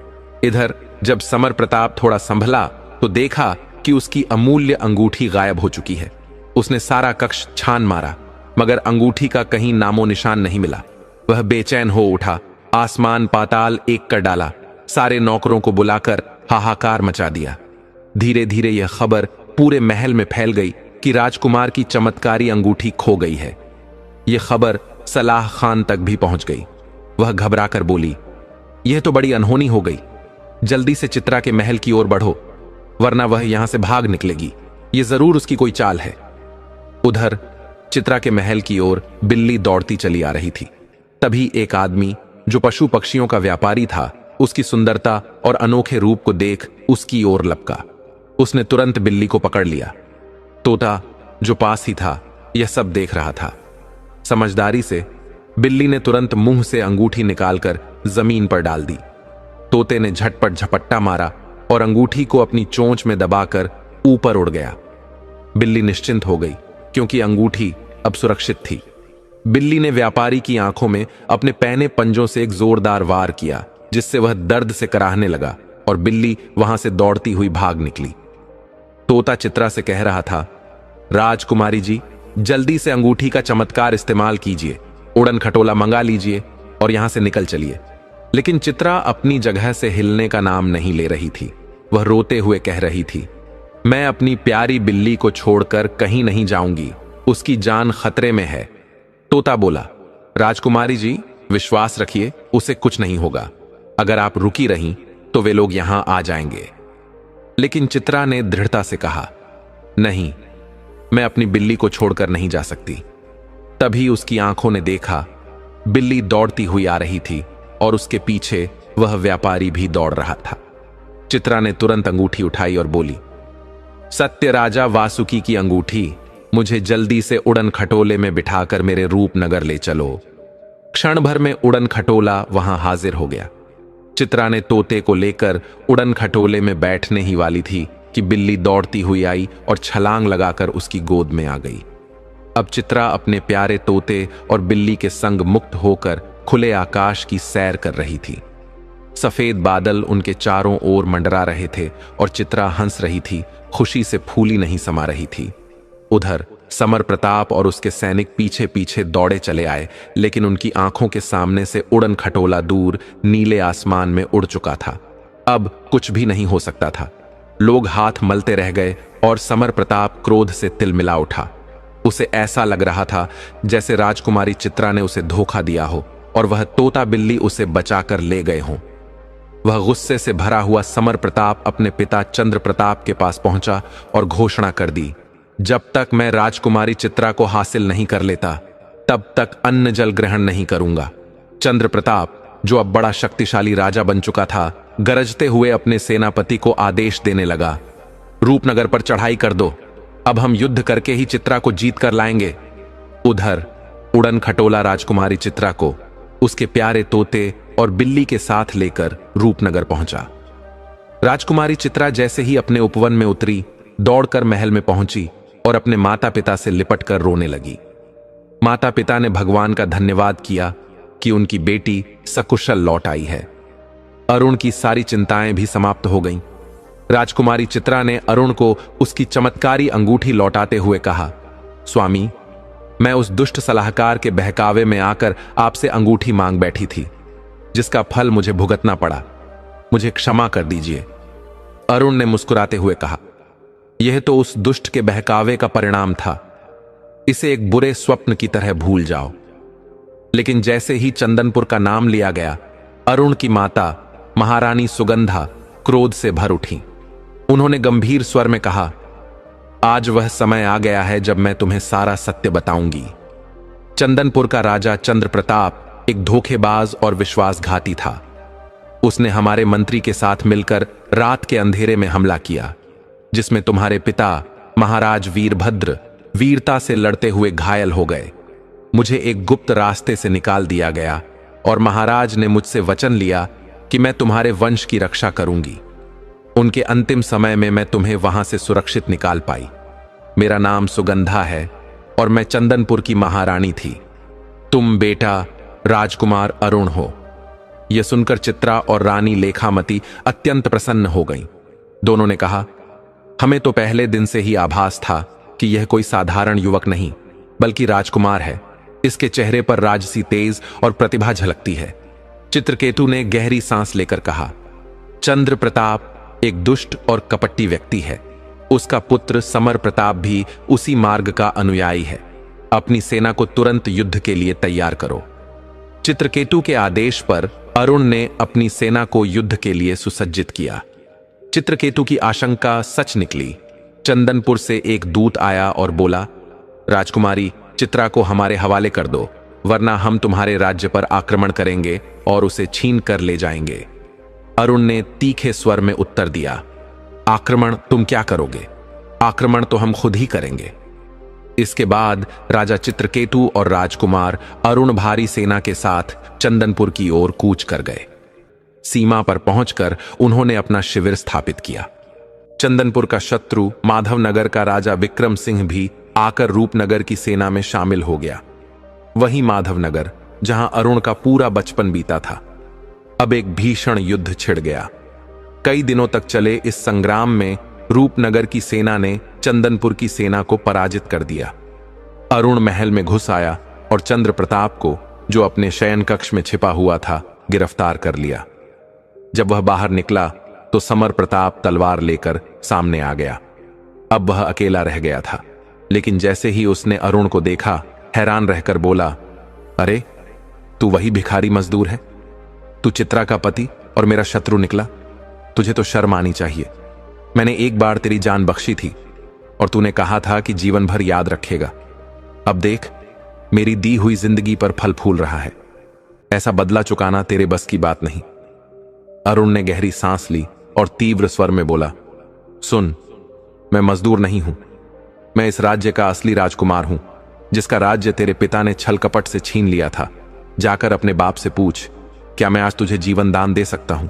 इधर जब समर प्रताप थोड़ा संभला तो देखा कि उसकी अमूल्य अंगूठी गायब हो चुकी है। उसने सारा कक्ष छान मारा, मगर अंगूठी का कहीं नामो निशान नहीं मिला। वह बेचैन हो उठा आसमान पाताल एक कर डाला, सारे नौकरों को बुलाकर हाहाकार मचा दिया। धीरे धीरे यह खबर पूरे महल में फैल गई कि राजकुमार की चमत्कारी अंगूठी खो गई है। यह खबर सलाह खान तक भी पहुंच गई। वह घबराकर बोली, यह तो बड़ी अनहोनी हो गई। जल्दी से चित्रा के महल की ओर बढ़ो, वरना वह यहां से भाग निकलेगी। यह जरूर उसकी कोई चाल है। उधर चित्रा के महल की ओर बिल्ली दौड़ती चली आ रही थी। तभी एक आदमी जो पशु पक्षियों का व्यापारी था, उसकी सुंदरता और अनोखे रूप को देख उसकी ओर लपका। उसने तुरंत बिल्ली को पकड़ लिया। तोता जो पास ही था यह सब देख रहा था। समझदारी से बिल्ली ने तुरंत मुंह से अंगूठी निकालकर जमीन पर डाल दी। तोते ने झटपट झपट्टा मारा और अंगूठी को अपनी चोंच में दबाकर ऊपर उड़ गया। बिल्ली निश्चिंत हो गई क्योंकि अंगूठी अब सुरक्षित थी। बिल्ली ने व्यापारी की आंखों में अपने पैने पंजों से एक जोरदार वार किया, जिससे वह दर्द से कराहने लगा और बिल्ली वहां से दौड़ती हुई भाग निकली। तोता चित्रा से कह रहा था, राजकुमारी जी, जल्दी से अंगूठी का चमत्कार इस्तेमाल कीजिए, उड़न खटोला मंगा लीजिए और यहां से निकल चलिए। लेकिन चित्रा अपनी जगह से हिलने का नाम नहीं ले रही थी। वह रोते हुए कह रही थी, मैं अपनी प्यारी बिल्ली को छोड़कर कहीं नहीं जाऊंगी, उसकी जान खतरे में है। तोता बोला, राजकुमारी जी, विश्वास रखिए, उसे कुछ नहीं होगा। अगर आप रुकी रहीं तो वे लोग यहां आ जाएंगे। लेकिन चित्रा ने दृढ़ता से कहा, नहीं, मैं अपनी बिल्ली को छोड़कर नहीं जा सकती। तभी उसकी आंखों ने देखा, बिल्ली दौड़ती हुई आ रही थी और उसके पीछे वह व्यापारी भी दौड़ रहा था। चित्रा ने तुरंत अंगूठी उठाई और बोली, सत्य राजा वासुकी की अंगूठी, मुझे जल्दी से उड़न खटोले में बिठाकर मेरे रूपनगर ले चलो। क्षण भर में उड़न खटोला वहां हाजिर हो गया। चित्रा ने तोते को लेकर उड़न खटोले में बैठने ही वाली थी कि बिल्ली दौड़ती हुई आई और छलांग लगाकर उसकी गोद में आ गई। अब चित्रा अपने प्यारे तोते और बिल्ली के संग मुक्त होकर खुले आकाश की सैर कर रही थी। सफेद बादल उनके चारों ओर मंडरा रहे थे और चित्रा हंस रही थी, खुशी से फूली नहीं समा रही थी। उधर समर प्रताप और उसके सैनिक पीछे पीछे दौड़े चले आए, लेकिन उनकी आंखों के सामने से उड़न खटोला दूर नीले आसमान में उड़ चुका था। अब कुछ भी नहीं हो सकता था। लोग हाथ मलते रह गए और समर प्रताप क्रोध से तिलमिला उठा। उसे ऐसा लग रहा था जैसे राजकुमारी चित्रा ने उसे धोखा दिया हो और वह तोता बिल्ली उसे बचाकर ले गए हों। वह गुस्से से भरा हुआ समर प्रताप अपने पिता चंद्र प्रताप के पास पहुंचा और घोषणा कर दी, जब तक मैं राजकुमारी चित्रा को हासिल नहीं कर लेता, तब तक अन्न जल ग्रहण नहीं करूंगा। चंद्र प्रताप, जो अब बड़ा शक्तिशाली राजा बन चुका था, गरजते हुए अपने सेनापति को आदेश देने लगा, रूपनगर पर चढ़ाई कर दो, अब हम युद्ध करके ही चित्रा को जीत कर लाएंगे। उधर उड़न खटोला राजकुमारी चित्रा को उसके प्यारे तोते और बिल्ली के साथ लेकर रूपनगर पहुंचा। राजकुमारी चित्रा जैसे ही अपने उपवन में उतरी, दौड़कर महल में पहुंची और अपने माता पिता से लिपटकर रोने लगी। माता पिता ने भगवान का धन्यवाद किया कि उनकी बेटी सकुशल लौट आई है। अरुण की सारी चिंताएं भी समाप्त हो गईं। राजकुमारी चित्रा ने अरुण को उसकी चमत्कारी अंगूठी लौटाते हुए कहा, स्वामी, मैं उस दुष्ट सलाहकार के बहकावे में आकर आपसे अंगूठी मांग बैठी थी, जिसका फल मुझे भुगतना पड़ा। मुझे क्षमा कर दीजिए। अरुण ने मुस्कुराते हुए कहा, यह तो उस दुष्ट के बहकावे का परिणाम था। इसे एक बुरे स्वप्न की तरह भूल जाओ। लेकिन जैसे ही चंदनपुर का नाम लिया गया, अरुण की माता महारानी सुगंधा क्रोध से भर उठी। उन्होंने गंभीर स्वर में कहा, आज वह समय आ गया है जब मैं तुम्हें सारा सत्य बताऊंगी। चंदनपुर का राजा चंद्र प्रताप एक धोखेबाज और विश्वासघाती था। उसने हमारे मंत्री के साथ मिलकर रात के अंधेरे में हमला किया, जिसमें तुम्हारे पिता महाराज वीरभद्र वीरता से लड़ते हुए घायल हो गए। मुझे एक गुप्त रास्ते से निकाल दिया गया और महाराज ने मुझसे वचन लिया कि मैं तुम्हारे वंश की रक्षा करूंगी। उनके अंतिम समय में मैं तुम्हें वहां से सुरक्षित निकाल पाई। मेरा नाम सुगंधा है और मैं चंदनपुर की महारानी थी। तुम बेटा राजकुमार अरुण हो। यह सुनकर चित्रा और रानी लेखामती अत्यंत प्रसन्न हो गईं। दोनों ने कहा, हमें तो पहले दिन से ही आभास था कि यह कोई साधारण युवक नहीं बल्कि राजकुमार है। इसके चेहरे पर राजसी तेज और प्रतिभा झलकती है। चित्रकेतु ने गहरी सांस लेकर कहा, चंद्र प्रताप एक दुष्ट और कपटी व्यक्ति है। उसका पुत्र समर प्रताप भी उसी मार्ग का अनुयायी है। अपनी सेना को तुरंत युद्ध के लिए तैयार करो। चित्रकेतु के आदेश पर अरुण ने अपनी सेना को युद्ध के लिए सुसज्जित किया। चित्रकेतु की आशंका सच निकली। चंदनपुर से एक दूत आया और बोला, राजकुमारी चित्रा को हमारे हवाले कर दो, वरना हम तुम्हारे राज्य पर आक्रमण करेंगे और उसे छीन कर ले जाएंगे। अरुण ने तीखे स्वर में उत्तर दिया, आक्रमण तुम क्या करोगे? आक्रमण तो हम खुद ही करेंगे। इसके बाद राजा चित्रकेतु और राजकुमार अरुण भारी सेना के साथ चंदनपुर की ओर कूच कर गए। सीमा पर पहुंचकर उन्होंने अपना शिविर स्थापित किया। चंदनपुर का शत्रु माधवनगर का राजा विक्रम सिंह भी आकर रूपनगर की सेना में शामिल हो गया। वही माधवनगर जहां अरुण का पूरा बचपन बीता था। अब एक भीषण युद्ध छिड़ गया। कई दिनों तक चले इस संग्राम में रूपनगर की सेना ने चंदनपुर की सेना को पराजित कर दिया। अरुण महल में घुस आया और चंद्र प्रताप को, जो अपने शयन कक्ष में छिपा हुआ था, गिरफ्तार कर लिया। जब वह बाहर निकला तो समर प्रताप तलवार लेकर सामने आ गया। अब वह अकेला रह गया था, लेकिन जैसे ही उसने अरुण को देखा, हैरान रहकर बोला, अरे तू वही भिखारी मजदूर है? तू चित्रा का पति और मेरा शत्रु निकला? तुझे तो शर्म आनी चाहिए। मैंने एक बार तेरी जान बख्शी थी और तूने कहा था कि जीवन भर याद रखेगा। अब देख, मेरी दी हुई जिंदगी पर फल फूल रहा है। ऐसा बदला चुकाना तेरे बस की बात नहीं। अरुण ने गहरी सांस ली और तीव्र स्वर में बोला, सुन, मैं मजदूर नहीं हूं। मैं इस राज्य का असली राजकुमार हूं, जिसका राज्य तेरे पिता ने छल कपट से छीन लिया था। जाकर अपने बाप से पूछ, क्या मैं आज तुझे जीवन दान दे सकता हूं?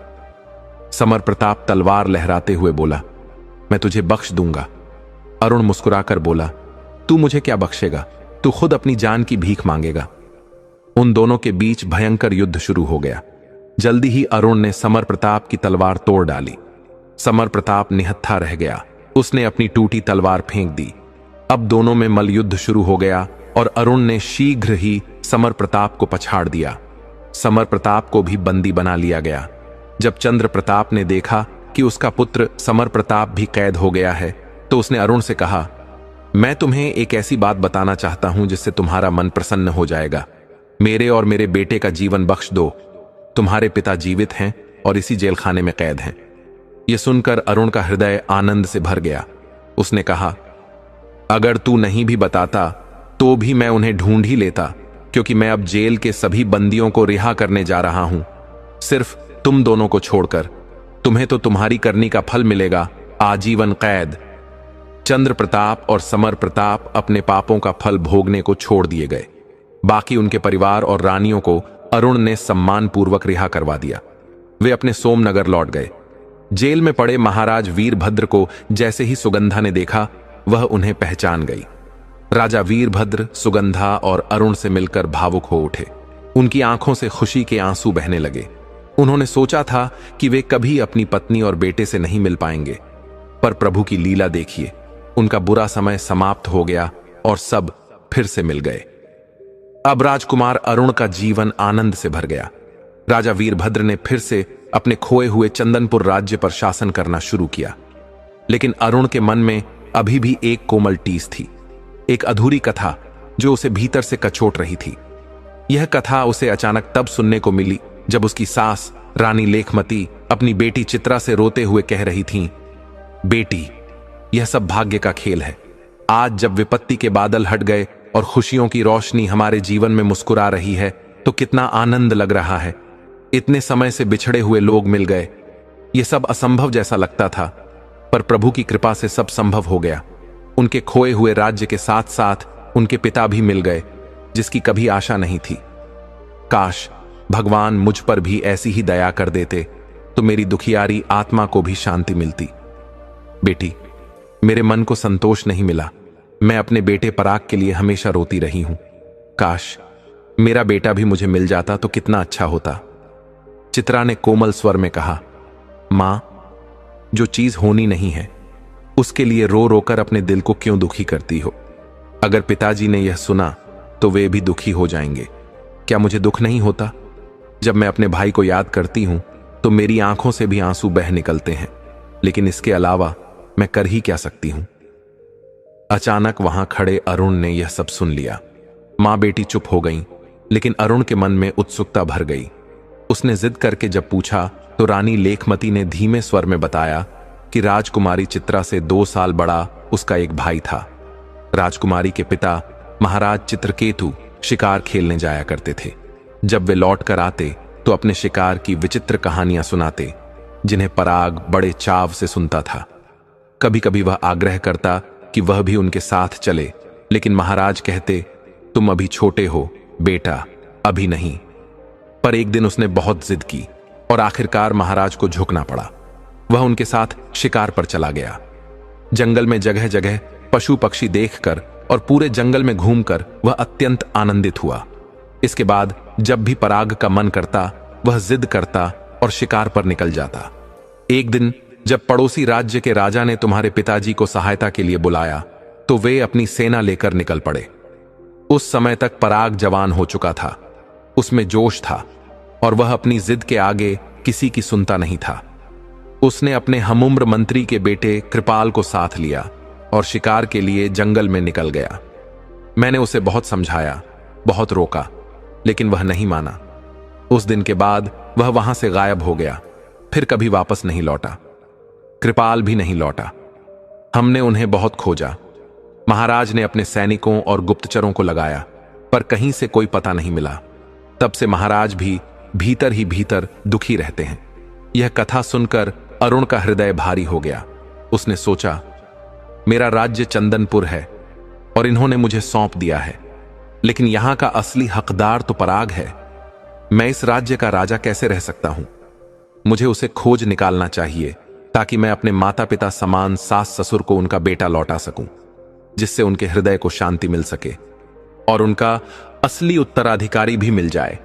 समर प्रताप तलवार लहराते हुए बोला, मैं तुझे बख्श दूंगा। अरुण मुस्कुराकर बोला, तू मुझे क्या बख्शेगा? तू खुद अपनी जान की भीख मांगेगा। उन दोनों के बीच भयंकर युद्ध शुरू हो गया। जल्दी ही अरुण ने समर प्रताप की तलवार तोड़ डाली। समर प्रताप निहत्था रह गया। उसने अपनी टूटी तलवार फेंक दी। अब दोनों में मल्लयुद्ध शुरू हो गया और अरुण ने शीघ्र ही समर प्रताप को पछाड़ दिया। समर प्रताप को भी बंदी बना लिया गया। जब चंद्र प्रताप ने देखा कि उसका पुत्र समर प्रताप भी कैद हो गया है, तो उसने अरुण से कहा, मैं तुम्हें एक ऐसी बात बताना चाहता हूं जिससे तुम्हारा मन प्रसन्न हो जाएगा। मेरे और मेरे बेटे का जीवन बख्श दो। तुम्हारे पिता जीवित हैं और इसी जेलखाने में कैद हैं। यह सुनकर अरुण का हृदय आनंद से भर गया। उसने कहा, अगर तू नहीं भी बताता तो भी मैं उन्हें ढूंढ ही लेता, क्योंकि मैं अब जेल के सभी बंदियों को रिहा करने जा रहा हूं, सिर्फ तुम दोनों को छोड़कर। तुम्हें तो तुम्हारी करनी का फल मिलेगा, आजीवन कैद। चंद्र प्रताप और समर प्रताप अपने पापों का फल भोगने को छोड़ दिए गए। बाकी उनके परिवार और रानियों को अरुण ने सम्मानपूर्वक रिहा करवा दिया। वे अपने सोमनगर लौट गए। जेल में पड़े महाराज वीरभद्र को जैसे ही सुगंधा ने देखा, वह उन्हें पहचान गई। राजा वीरभद्र सुगंधा और अरुण से मिलकर भावुक हो उठे। उनकी आंखों से खुशी के आंसू बहने लगे। उन्होंने सोचा था कि वे कभी अपनी पत्नी और बेटे से नहीं मिल पाएंगे, पर प्रभु की लीला देखिए, उनका बुरा समय समाप्त हो गया और सब फिर से मिल गए। अब राजकुमार अरुण का जीवन आनंद से भर गया। राजा वीरभद्र ने फिर से अपने खोए हुए चंदनपुर राज्य पर शासन करना शुरू किया। लेकिन अरुण के मन में अभी भी एक कोमल टीस थी, एक अधूरी कथा जो उसे भीतर से कचोट रही थी। यह कथा उसे अचानक तब सुनने को मिली जब उसकी सास रानी लेखमती अपनी बेटी चित्रा से रोते हुए कह रही थीं, बेटी, यह सब भाग्य का खेल है। आज जब विपत्ति के बादल हट गए और खुशियों की रोशनी हमारे जीवन में मुस्कुरा रही है, तो कितना आनंद लग रहा है। इतने समय से बिछड़े हुए लोग मिल गए। यह सब असंभव जैसा लगता था, पर प्रभु की कृपा से सब संभव हो गया। उनके खोए हुए राज्य के साथ साथ उनके पिता भी मिल गए, जिसकी कभी आशा नहीं थी। काश भगवान मुझ पर भी ऐसी ही दया कर देते, तो मेरी दुखियारी आत्मा को भी शांति मिलती। बेटी, मेरे मन को संतोष नहीं मिला। मैं अपने बेटे पराग के लिए हमेशा रोती रही हूं। काश मेरा बेटा भी मुझे मिल जाता तो कितना अच्छा होता। चित्रा ने कोमल स्वर में कहा, मां, जो चीज होनी नहीं है उसके लिए रो रोकर अपने दिल को क्यों दुखी करती हो? अगर पिताजी ने यह सुना तो वे भी दुखी हो जाएंगे। क्या मुझे दुख नहीं होता? जब मैं अपने भाई को याद करती हूं तो मेरी आंखों से भी आंसू बह निकलते हैं, लेकिन इसके अलावा मैं कर ही क्या सकती हूं। अचानक वहां खड़े अरुण ने यह सब सुन लिया। मां बेटी चुप हो गईं, लेकिन अरुण के मन में उत्सुकता भर गई। उसने जिद करके जब पूछा तो रानी लेखमती ने धीमे स्वर में बताया कि राजकुमारी चित्रा से 2 साल बड़ा उसका एक भाई था। राजकुमारी के पिता महाराज चित्रकेतु शिकार खेलने जाया करते थे। जब वे लौट कर आते तो अपने शिकार की विचित्र कहानियां सुनाते, जिन्हें पराग बड़े चाव से सुनता था। कभी कभी वह आग्रह करता कि वह भी उनके साथ चले, लेकिन महाराज कहते, तुम अभी छोटे हो बेटा, अभी नहीं। पर एक दिन उसने बहुत जिद की और आखिरकार महाराज को झुकना पड़ा। वह उनके साथ शिकार पर चला गया। जंगल में जगह जगह पशु पक्षी देखकर और पूरे जंगल में घूमकर वह अत्यंत आनंदित हुआ। इसके बाद जब भी पराग का मन करता वह जिद करता और शिकार पर निकल जाता। एक दिन जब पड़ोसी राज्य के राजा ने तुम्हारे पिताजी को सहायता के लिए बुलाया तो वे अपनी सेना लेकर निकल पड़े। उस समय तक पराग जवान हो चुका था, उसमें जोश था और वह अपनी जिद के आगे किसी की सुनता नहीं था। उसने अपने हमुम्र मंत्री के बेटे कृपाल को साथ लिया और शिकार के लिए जंगल में निकल गया। मैंने उसे बहुत समझाया, बहुत रोका, लेकिन वह नहीं माना। उस दिन के बाद वह वहां से गायब हो गया, फिर कभी वापस नहीं लौटा। कृपाल भी नहीं लौटा। हमने उन्हें बहुत खोजा। महाराज ने अपने सैनिकों और गुप्तचरों को लगाया, पर कहीं से कोई पता नहीं मिला। तब से महाराज भी भीतर ही भीतर दुखी रहते हैं। यह कथा सुनकर अरुण का हृदय भारी हो गया। उसने सोचा, मेरा राज्य चंदनपुर है और इन्होंने मुझे सौंप दिया है, लेकिन यहां का असली हकदार तो पराग है। मैं इस राज्य का राजा कैसे रह सकता हूं? मुझे उसे खोज निकालना चाहिए ताकि मैं अपने माता पिता समान सास ससुर को उनका बेटा लौटा सकूं, जिससे उनके हृदय को शांति मिल सके और उनका असली उत्तराधिकारी भी मिल जाए।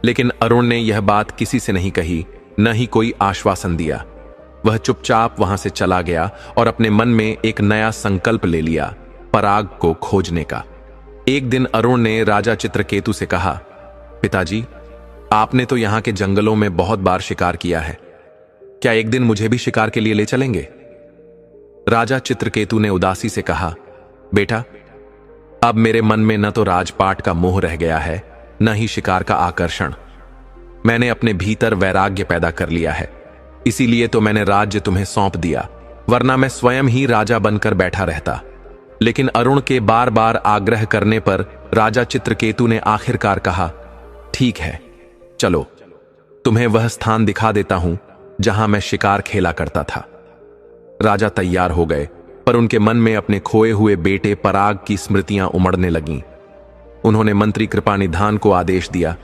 लेकिन अरुण ने यह बात किसी से नहीं कही, न ही कोई आश्वासन दिया। वह चुपचाप वहां से चला गया और अपने मन में एक नया संकल्प ले लिया, पराग को खोजने का। एक दिन अरुण ने राजा चित्रकेतु से कहा, पिताजी, आपने तो यहां के जंगलों में बहुत बार शिकार किया है, क्या एक दिन मुझे भी शिकार के लिए ले चलेंगे? राजा चित्रकेतु ने उदासी से कहा, बेटा, अब मेरे मन में न तो राजपाट का मोह रह गया है, न ही शिकार का आकर्षण। मैंने अपने भीतर वैराग्य पैदा कर लिया है, इसीलिए तो मैंने राज्य तुम्हें सौंप दिया, वरना मैं स्वयं ही राजा बनकर बैठा रहता। लेकिन अरुण के बार बार आग्रह करने पर राजा चित्रकेतु ने आखिरकार कहा, ठीक है, चलो, तुम्हें वह स्थान दिखा देता हूं जहां मैं शिकार खेला करता था। राजा तैयार हो गए, पर उनके मन में अपने खोए हुए बेटे पराग की स्मृतियां उमड़ने लगीं। उन्होंने मंत्री कृपानिधान को आदेश दिया,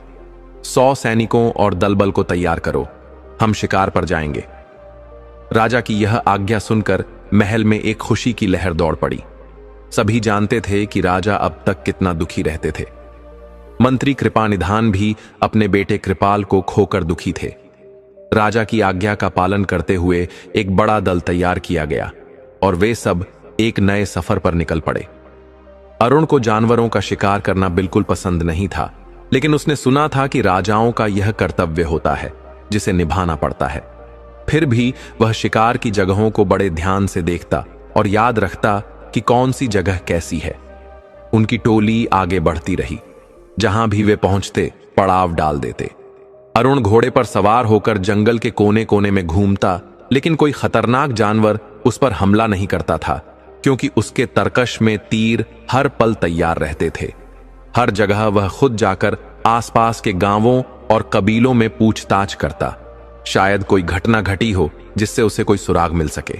100 सैनिकों और दलबल को तैयार करो, हम शिकार पर जाएंगे। राजा की यह आज्ञा सुनकर महल में एक खुशी की लहर दौड़ पड़ी। सभी जानते थे कि राजा अब तक कितना दुखी रहते थे। मंत्री कृपानिधान भी अपने बेटे कृपाल को खोकर दुखी थे। राजा की आज्ञा का पालन करते हुए एक बड़ा दल तैयार किया गया और वे सब एक नए सफर पर निकल पड़े। अरुण को जानवरों का शिकार करना बिल्कुल पसंद नहीं था, लेकिन उसने सुना था कि राजाओं का यह कर्तव्य होता है जिसे निभाना पड़ता है। फिर भी वह शिकार की जगहों को बड़े ध्यान से देखता और याद रखता कि कौन सी जगह कैसी है। उनकी टोली आगे बढ़ती रही। जहां भी वे पहुंचते पड़ाव डाल देते। अरुण घोड़े पर सवार होकर जंगल के कोने कोने में घूमता, लेकिन कोई खतरनाक जानवर उस पर हमला नहीं करता था, क्योंकि उसके तरकश में तीर हर पल तैयार रहते थे। हर जगह वह खुद जाकर आसपास के गांवों और कबीलों में पूछताछ करता, शायद कोई घटना घटी हो जिससे उसे कोई सुराग मिल सके।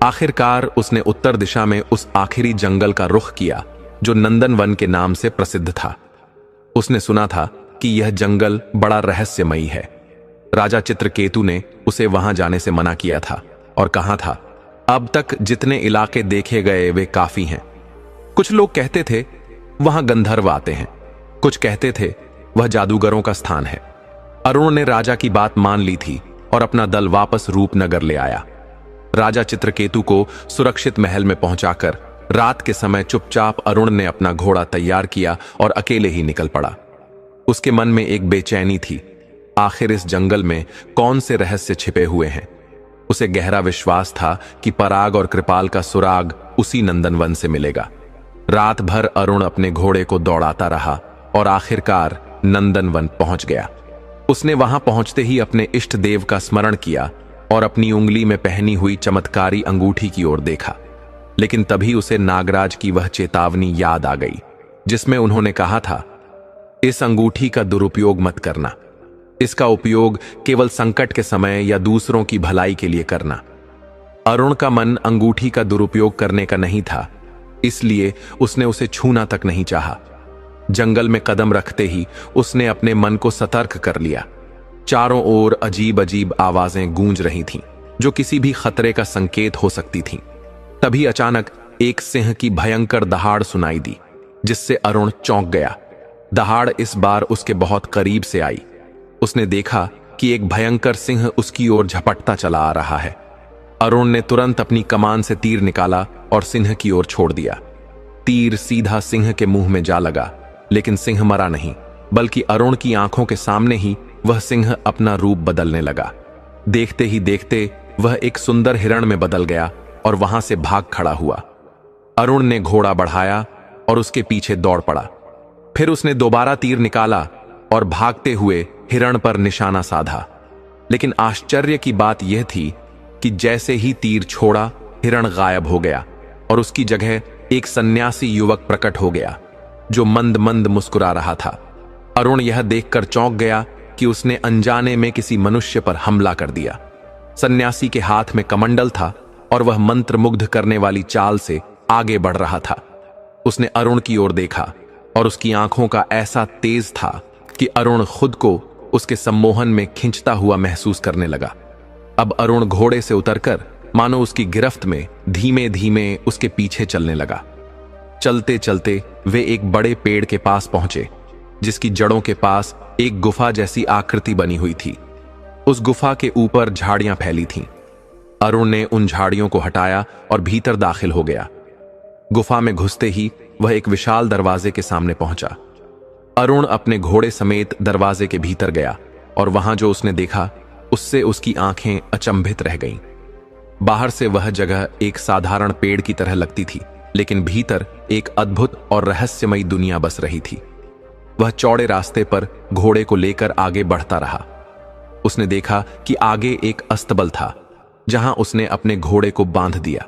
आखिरकार उसने उत्तर दिशा में उस आखिरी जंगल का रुख किया जो नंदनवन के नाम से प्रसिद्ध था। उसने सुना था कि यह जंगल बड़ा रहस्यमयी है। राजा चित्रकेतु ने उसे वहां जाने से मना किया था और कहा था, अब तक जितने इलाके देखे गए वे काफी हैं। कुछ लोग कहते थे वहां गंधर्व आते हैं, कुछ कहते थे वह जादूगरों का स्थान है। अरुण ने राजा की बात मान ली थी और अपना दल वापस रूपनगर ले आया। राजा चित्रकेतु को सुरक्षित महल में पहुंचाकर रात के समय चुपचाप अरुण ने अपना घोड़ा तैयार किया और अकेले ही निकल पड़ा। उसके मन में एक बेचैनी थी, आखिर इस जंगल में कौन से रहस्य छिपे हुए हैं। उसे गहरा विश्वास था कि पराग और कृपाल का सुराग उसी नंदनवन से मिलेगा। रात भर अरुण अपने घोड़े को दौड़ाता रहा और आखिरकार नंदनवन पहुंच गया। उसने वहां पहुंचते ही अपने इष्ट देव का स्मरण किया और अपनी उंगली में पहनी हुई चमत्कारी अंगूठी की ओर देखा। लेकिन तभी उसे नागराज की वह चेतावनी याद आ गई जिसमें उन्होंने कहा था, इस अंगूठी का दुरुपयोग मत करना। इसका उपयोग केवल संकट के समय या दूसरों की भलाई के लिए करना। अरुण का मन अंगूठी का दुरुपयोग करने का नहीं था, इसलिए उसने उसे छूना तक नहीं चाहा। जंगल में कदम रखते ही उसने अपने मन को सतर्क कर लिया। चारों ओर अजीब अजीब आवाजें गूंज रही थीं, जो किसी भी खतरे का संकेत हो सकती थीं। तभी अचानक एक सिंह की भयंकर दहाड़ सुनाई दी, जिससे अरुण चौंक गया। दहाड़ इस बार उसके बहुत करीब से आई। उसने देखा कि एक भयंकर सिंह उसकी ओर झपटता चला आ रहा है। अरुण ने तुरंत अपनी कमान से तीर निकाला और सिंह की ओर छोड़ दिया। तीर सीधा सिंह के मुंह में जा लगा, लेकिन सिंह मरा नहीं, बल्कि अरुण की आंखों के सामने ही वह सिंह अपना रूप बदलने लगा। देखते ही देखते वह एक सुंदर हिरण में बदल गया और वहां से भाग खड़ा हुआ। अरुण ने घोड़ा बढ़ाया और उसके पीछे दौड़ पड़ा। फिर उसने दोबारा तीर निकाला और भागते हुए हिरण पर निशाना साधा। लेकिन आश्चर्य की बात यह थी कि जैसे ही तीर छोड़ा, हिरण गायब हो गया और उसकी जगह एक सन्यासी युवक प्रकट हो गया जो मंद मंद मुस्कुरा रहा था। अरुण यह देखकर चौंक गया कि उसने अनजाने में किसी मनुष्य पर हमला कर दिया। सन्यासी के हाथ में कमंडल था और वह मंत्रमुग्ध करने वाली चाल से आगे बढ़ रहा था। उसने अरुण की ओर देखा और उसकी आंखों का ऐसा तेज था कि अरुण खुद को उसके सम्मोहन में खींचता हुआ महसूस करने लगा। अब अरुण घोड़े से उतरकर मानो उसकी गिरफ्त में धीमे धीमे उसके पीछे चलने लगा। चलते चलते वे एक बड़े पेड़ के पास पहुंचे, जिसकी जड़ों के पास एक गुफा जैसी आकृति बनी हुई थी। उस गुफा के ऊपर झाड़ियां फैली थीं। अरुण ने उन झाड़ियों को हटाया और भीतर दाखिल हो गया। गुफा में घुसते ही वह एक विशाल दरवाजे के सामने पहुंचा। अरुण अपने घोड़े समेत दरवाजे के भीतर गया और वहां जो उसने देखा उससे उसकी आंखें अचंभित रह गईं। बाहर से वह जगह एक साधारण पेड़ की तरह लगती थी, लेकिन भीतर एक अद्भुत और रहस्यमयी दुनिया बस रही थी। वह चौड़े रास्ते पर घोड़े को लेकर आगे बढ़ता रहा। उसने देखा कि आगे एक अस्तबल था, जहां उसने अपने घोड़े को बांध दिया।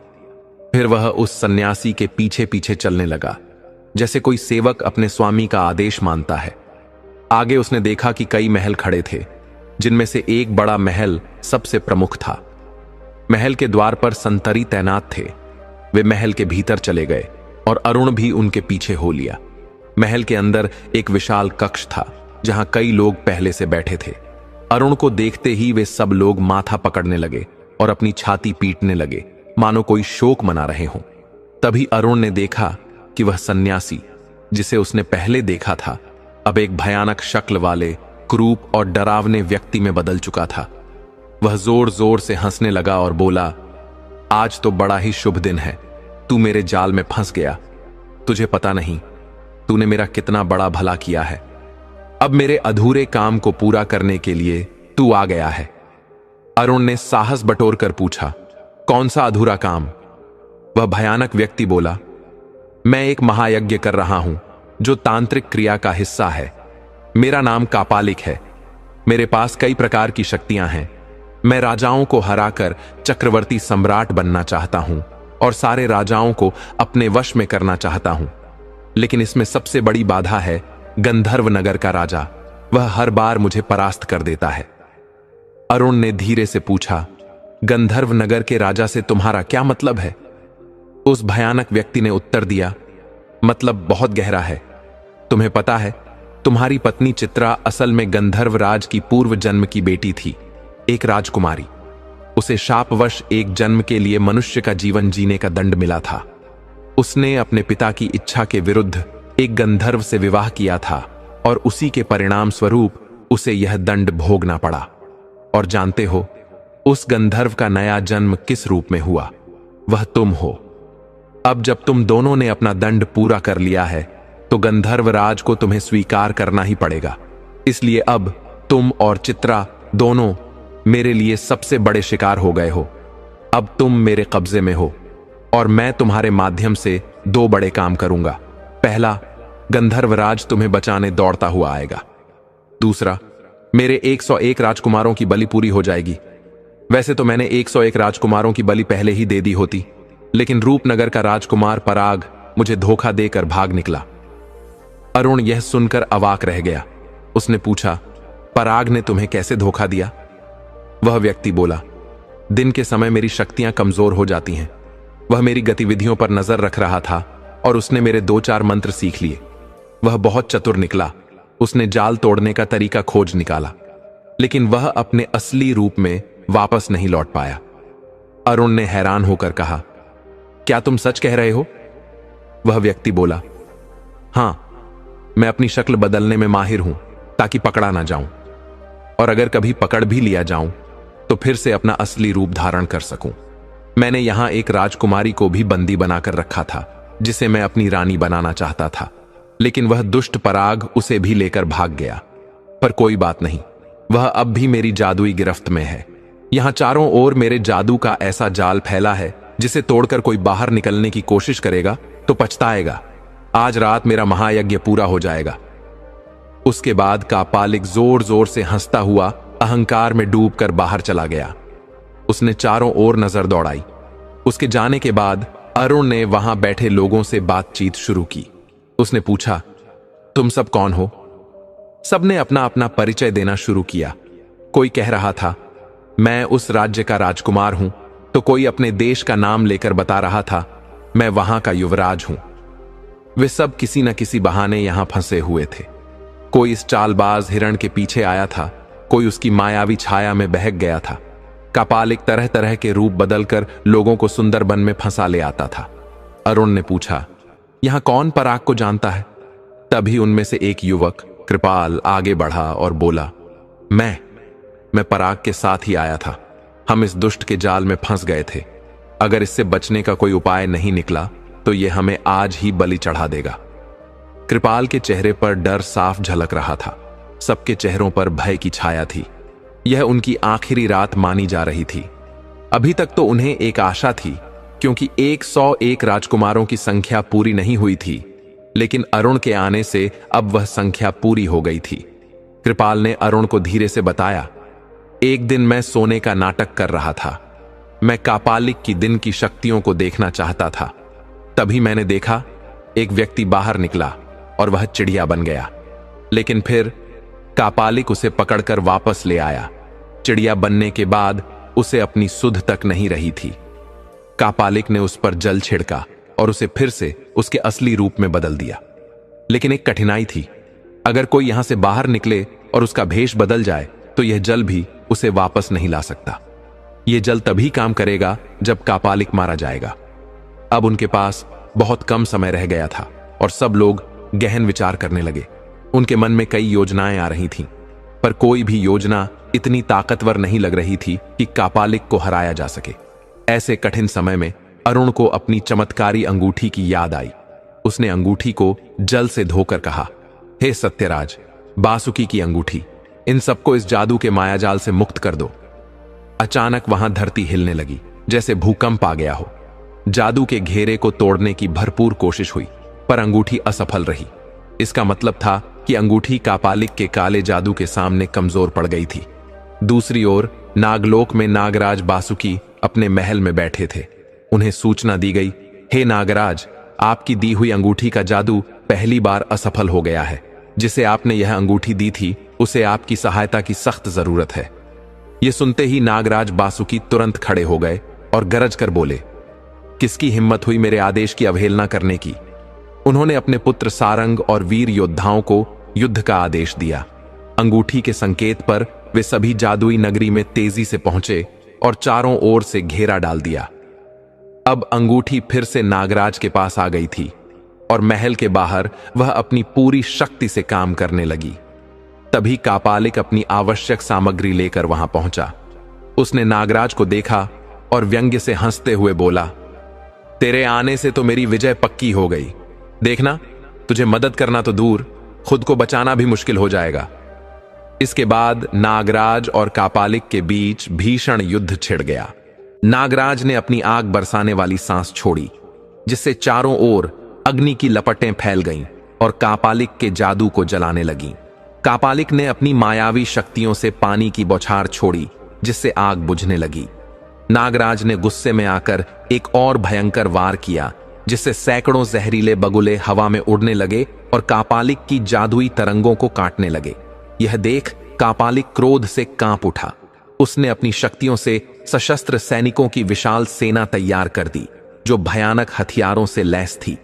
फिर वह उस सन्यासी के पीछे पीछे चलने लगा, जैसे कोई सेवक अपने स्वामी का आदेश मानता है। आगे उसने देखा कि कई महल खड़े थे, जिनमें से एक बड़ा महल सबसे प्रमुख था। महल के द्वार पर संतरी तैनात थे। वे महल के भीतर चले गए और अरुण भी उनके पीछे हो लिया। महल के अंदर एक विशाल कक्ष था, जहां कई लोग पहले से बैठे थे। अरुण को देखते ही वे सब लोग माथा पकड़ने लगे और अपनी छाती पीटने लगे, मानो कोई शोक मना रहे हों। तभी अरुण ने देखा कि वह सन्यासी, जिसे उसने पहले देखा था, अब एक भयानक शक्ल वाले, क्रूप और डरावने व्यक्ति में बदल चुका था। वह जोर जोर से हंसने लगा और बोला, आज तो बड़ा ही शुभ दिन है। तू मेरे जाल में फंस गया। तुझे पता नहीं तूने मेरा कितना बड़ा भला किया है। अब मेरे अधूरे काम को पूरा करने के लिए तू आ गया है। अरुण ने साहस बटोरकर पूछा, कौन सा अधूरा काम? वह भयानक व्यक्ति बोला, मैं एक महायज्ञ कर रहा हूं जो तांत्रिक क्रिया का हिस्सा है। मेरा नाम कापालिक है। मेरे पास कई प्रकार की शक्तियां हैं। मैं राजाओं को हराकर चक्रवर्ती सम्राट बनना चाहता हूं और सारे राजाओं को अपने वश में करना चाहता हूं। लेकिन इसमें सबसे बड़ी बाधा है गंधर्व नगर का राजा। वह हर बार मुझे परास्त कर देता है। अरुण ने धीरे से पूछा, गंधर्व नगर के राजा से तुम्हारा क्या मतलब है? उस भयानक व्यक्ति ने उत्तर दिया, मतलब बहुत गहरा है। तुम्हें पता है, तुम्हारी पत्नी चित्रा असल में गंधर्व राज की पूर्व जन्म की बेटी थी, एक राजकुमारी। उसे शापवश एक जन्म के लिए मनुष्य का जीवन जीने का दंड मिला था। उसने अपने पिता की इच्छा के विरुद्ध एक गंधर्व से विवाह किया था और उसी के परिणाम स्वरूप उसे यह दंड भोगना पड़ा। और जानते हो उस गंधर्व का नया जन्म किस रूप में हुआ? वह तुम हो। अब जब तुम दोनों ने अपना दंड पूरा कर लिया है तो गंधर्व राज को तुम्हें स्वीकार करना ही पड़ेगा। इसलिए अब तुम और चित्रा दोनों मेरे लिए सबसे बड़े शिकार हो गए हो। अब तुम मेरे कब्जे में हो और मैं तुम्हारे माध्यम से दो बड़े काम करूंगा। पहला, गंधर्वराज तुम्हें बचाने दौड़ता हुआ आएगा। दूसरा, मेरे 101 राजकुमारों की बलि पूरी हो जाएगी। वैसे तो मैंने 101 राजकुमारों की बलि पहले ही दे दी होती, लेकिन रूपनगर का राजकुमार पराग मुझे धोखा देकर भाग निकला। अरुण यह सुनकर अवाक रह गया। उसने पूछा, पराग ने तुम्हें कैसे धोखा दिया? वह व्यक्ति बोला, दिन के समय मेरी शक्तियां कमजोर हो जाती हैं। वह मेरी गतिविधियों पर नजर रख रहा था और उसने मेरे 2-4 मंत्र सीख लिए। वह बहुत चतुर निकला। उसने जाल तोड़ने का तरीका खोज निकाला, लेकिन वह अपने असली रूप में वापस नहीं लौट पाया। अरुण ने हैरान होकर कहा, क्या तुम सच कह रहे हो? वह व्यक्ति बोला, हां, मैं अपनी शक्ल बदलने में माहिर हूं ताकि पकड़ा ना जाऊं, और अगर कभी पकड़ भी लिया जाऊं तो फिर से अपना असली रूप धारण कर सकूं। मैंने यहां एक राजकुमारी को भी बंदी बनाकर रखा था जिसे मैं अपनी रानी बनाना चाहता था, लेकिन वह दुष्ट पराग उसे भी लेकर भाग गया। पर कोई बात नहीं, वह अब भी मेरी जादुई गिरफ्त में है। यहां चारों ओर मेरे जादू का ऐसा जाल फैला है जिसे तोड़कर कोई बाहर निकलने की कोशिश करेगा तो पछताएगा। आज रात मेरा महायज्ञ पूरा हो जाएगा। उसके बाद कापालिक जोर जोर से हंसता हुआ अहंकार में डूबकर बाहर चला गया। उसने चारों ओर नजर दौड़ाई। उसके जाने के बाद अरुण ने वहां बैठे लोगों से बातचीत शुरू की। उसने पूछा, तुम सब कौन हो? सबने अपना अपना परिचय देना शुरू किया। कोई कह रहा था, मैं उस राज्य का राजकुमार हूं, तो कोई अपने देश का नाम लेकर बता रहा था, मैं वहां का युवराज हूं। वे सब किसी न किसी बहाने यहां फंसे हुए थे। कोई इस चालबाज हिरण के पीछे आया था, कोई उसकी मायावी छाया में बहक गया था। कापालिक तरह तरह के रूप बदलकर लोगों को सुंदरबन में फंसा ले आता था। अरुण ने पूछा, यहां कौन पराग को जानता है? तभी उनमें से एक युवक कृपाल आगे बढ़ा और बोला, मैं पराग के साथ ही आया था। हम इस दुष्ट के जाल में फंस गए थे। अगर इससे बचने का कोई उपाय नहीं निकला तो यह हमें आज ही बलि चढ़ा देगा। कृपाल के चेहरे पर डर साफ झलक रहा था। सबके चेहरों पर भय की छाया थी। यह उनकी आखिरी रात मानी जा रही थी। अभी तक तो उन्हें एक आशा थी, क्योंकि 101 राजकुमारों की संख्या पूरी नहीं हुई थी, लेकिन अरुण के आने से अब वह संख्या पूरी हो गई थी। कृपाल ने अरुण को धीरे से बताया, एक दिन मैं सोने का नाटक कर रहा था। मैं कापालिक की दिन की शक्तियों को देखना चाहता था। तभी मैंने देखा एक व्यक्ति बाहर निकला और वह चिड़िया बन गया, लेकिन फिर कापालिक उसे पकड़कर वापस ले आया। चिड़िया बनने के बाद उसे अपनी सुध तक नहीं रही थी। कापालिक ने उस पर जल छिड़का और उसे फिर से उसके असली रूप में बदल दिया। लेकिन एक कठिनाई थी, अगर कोई यहां से बाहर निकले और उसका भेष बदल जाए तो यह जल भी उसे वापस नहीं ला सकता। यह जल तभी काम करेगा जब कापालिक मारा जाएगा। अब उनके पास बहुत कम समय रह गया था और सब लोग गहन विचार करने लगे। उनके मन में कई योजनाएं आ रही थीं, पर कोई भी योजना इतनी ताकतवर नहीं लग रही थी कि कापालिक को हराया जा सके। ऐसे कठिन समय में अरुण को अपनी चमत्कारी अंगूठी की याद आई। उसने अंगूठी को जल से धोकर कहा, हे सत्यराज, बासुकी की अंगूठी, इन सबको इस जादू के मायाजाल से मुक्त कर दो। अचानक वहां धरती हिलने लगी, जैसे भूकंप आ गया हो। जादू के घेरे को तोड़ने की भरपूर कोशिश हुई, पर अंगूठी असफल रही। इसका मतलब था कि अंगूठी कापालिक के काले जादू के सामने कमजोर पड़ गई थी। दूसरी ओर नागलोक में नागराज बासुकी अपने महल में बैठे थे। उन्हें सूचना दी गई, हे नागराज, आपकी दी हुई अंगूठी का जादू पहली बार असफल हो गया है। जिसे आपने यह अंगूठी दी थी उसे आपकी सहायता की सख्त जरूरत है। यह सुनते ही नागराज बासुकी तुरंत खड़े हो गए और गरज कर बोले, किसकी हिम्मत हुई मेरे आदेश की अवहेलना करने की? उन्होंने अपने पुत्र सारंग और वीर योद्धाओं को युद्ध का आदेश दिया। अंगूठी के संकेत पर वे सभी जादुई नगरी में तेजी से पहुंचे और चारों ओर से घेरा डाल दिया। अब अंगूठी फिर से नागराज के पास आ गई थी और महल के बाहर वह अपनी पूरी शक्ति से काम करने लगी। तभी कापालिक अपनी आवश्यक सामग्री लेकर वहां पहुंचा। उसने नागराज को देखा और व्यंग्य से हंसते हुए बोला, तेरे आने से तो मेरी विजय पक्की हो गई। देखना, तुझे मदद करना तो दूर, खुद को बचाना भी मुश्किल हो जाएगा। इसके बाद नागराज और कापालिक के बीच भीषण युद्ध छिड़ गया। नागराज ने अपनी आग बरसाने वाली सांस छोड़ी, जिससे चारों ओर अग्नि की लपटें फैल गईं और कापालिक के जादू को जलाने लगीं। कापालिक ने अपनी मायावी शक्तियों से पानी की बौछार छोड़ी, जिससे आग बुझने लगी। नागराज ने गुस्से में आकर एक और भयंकर वार किया, जिससे सैकड़ों जहरीले बगुले हवा में उड़ने लगे और कापालिक की जादुई तरंगों को काटने लगे। यह देख कापालिक क्रोध से कांप उठा। उसने अपनी शक्तियों से सशस्त्र सैनिकों की विशाल सेना तैयार कर दी, जो भयानक हथियारों से लैस थी।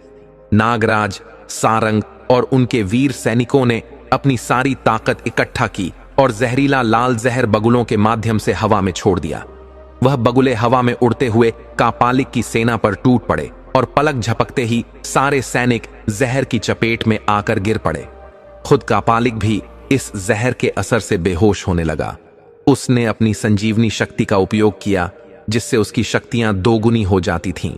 नागराज, सारंग और उनके वीर सैनिकों ने अपनी सारी ताकत इकट्ठा की और जहरीला लाल जहर बगुलों के माध्यम से हवा में छोड़ दिया। वह बगुले हवा में उड़ते हुए कापालिक की सेना पर टूट पड़े और पलक झपकते ही सारे सैनिक जहर की चपेट में आकर गिर पड़े। खुद कापालिक भी इस जहर के असर से बेहोश होने लगा। उसने अपनी संजीवनी शक्ति का उपयोग किया, जिससे उसकी शक्तियां दोगुनी हो जाती थीं।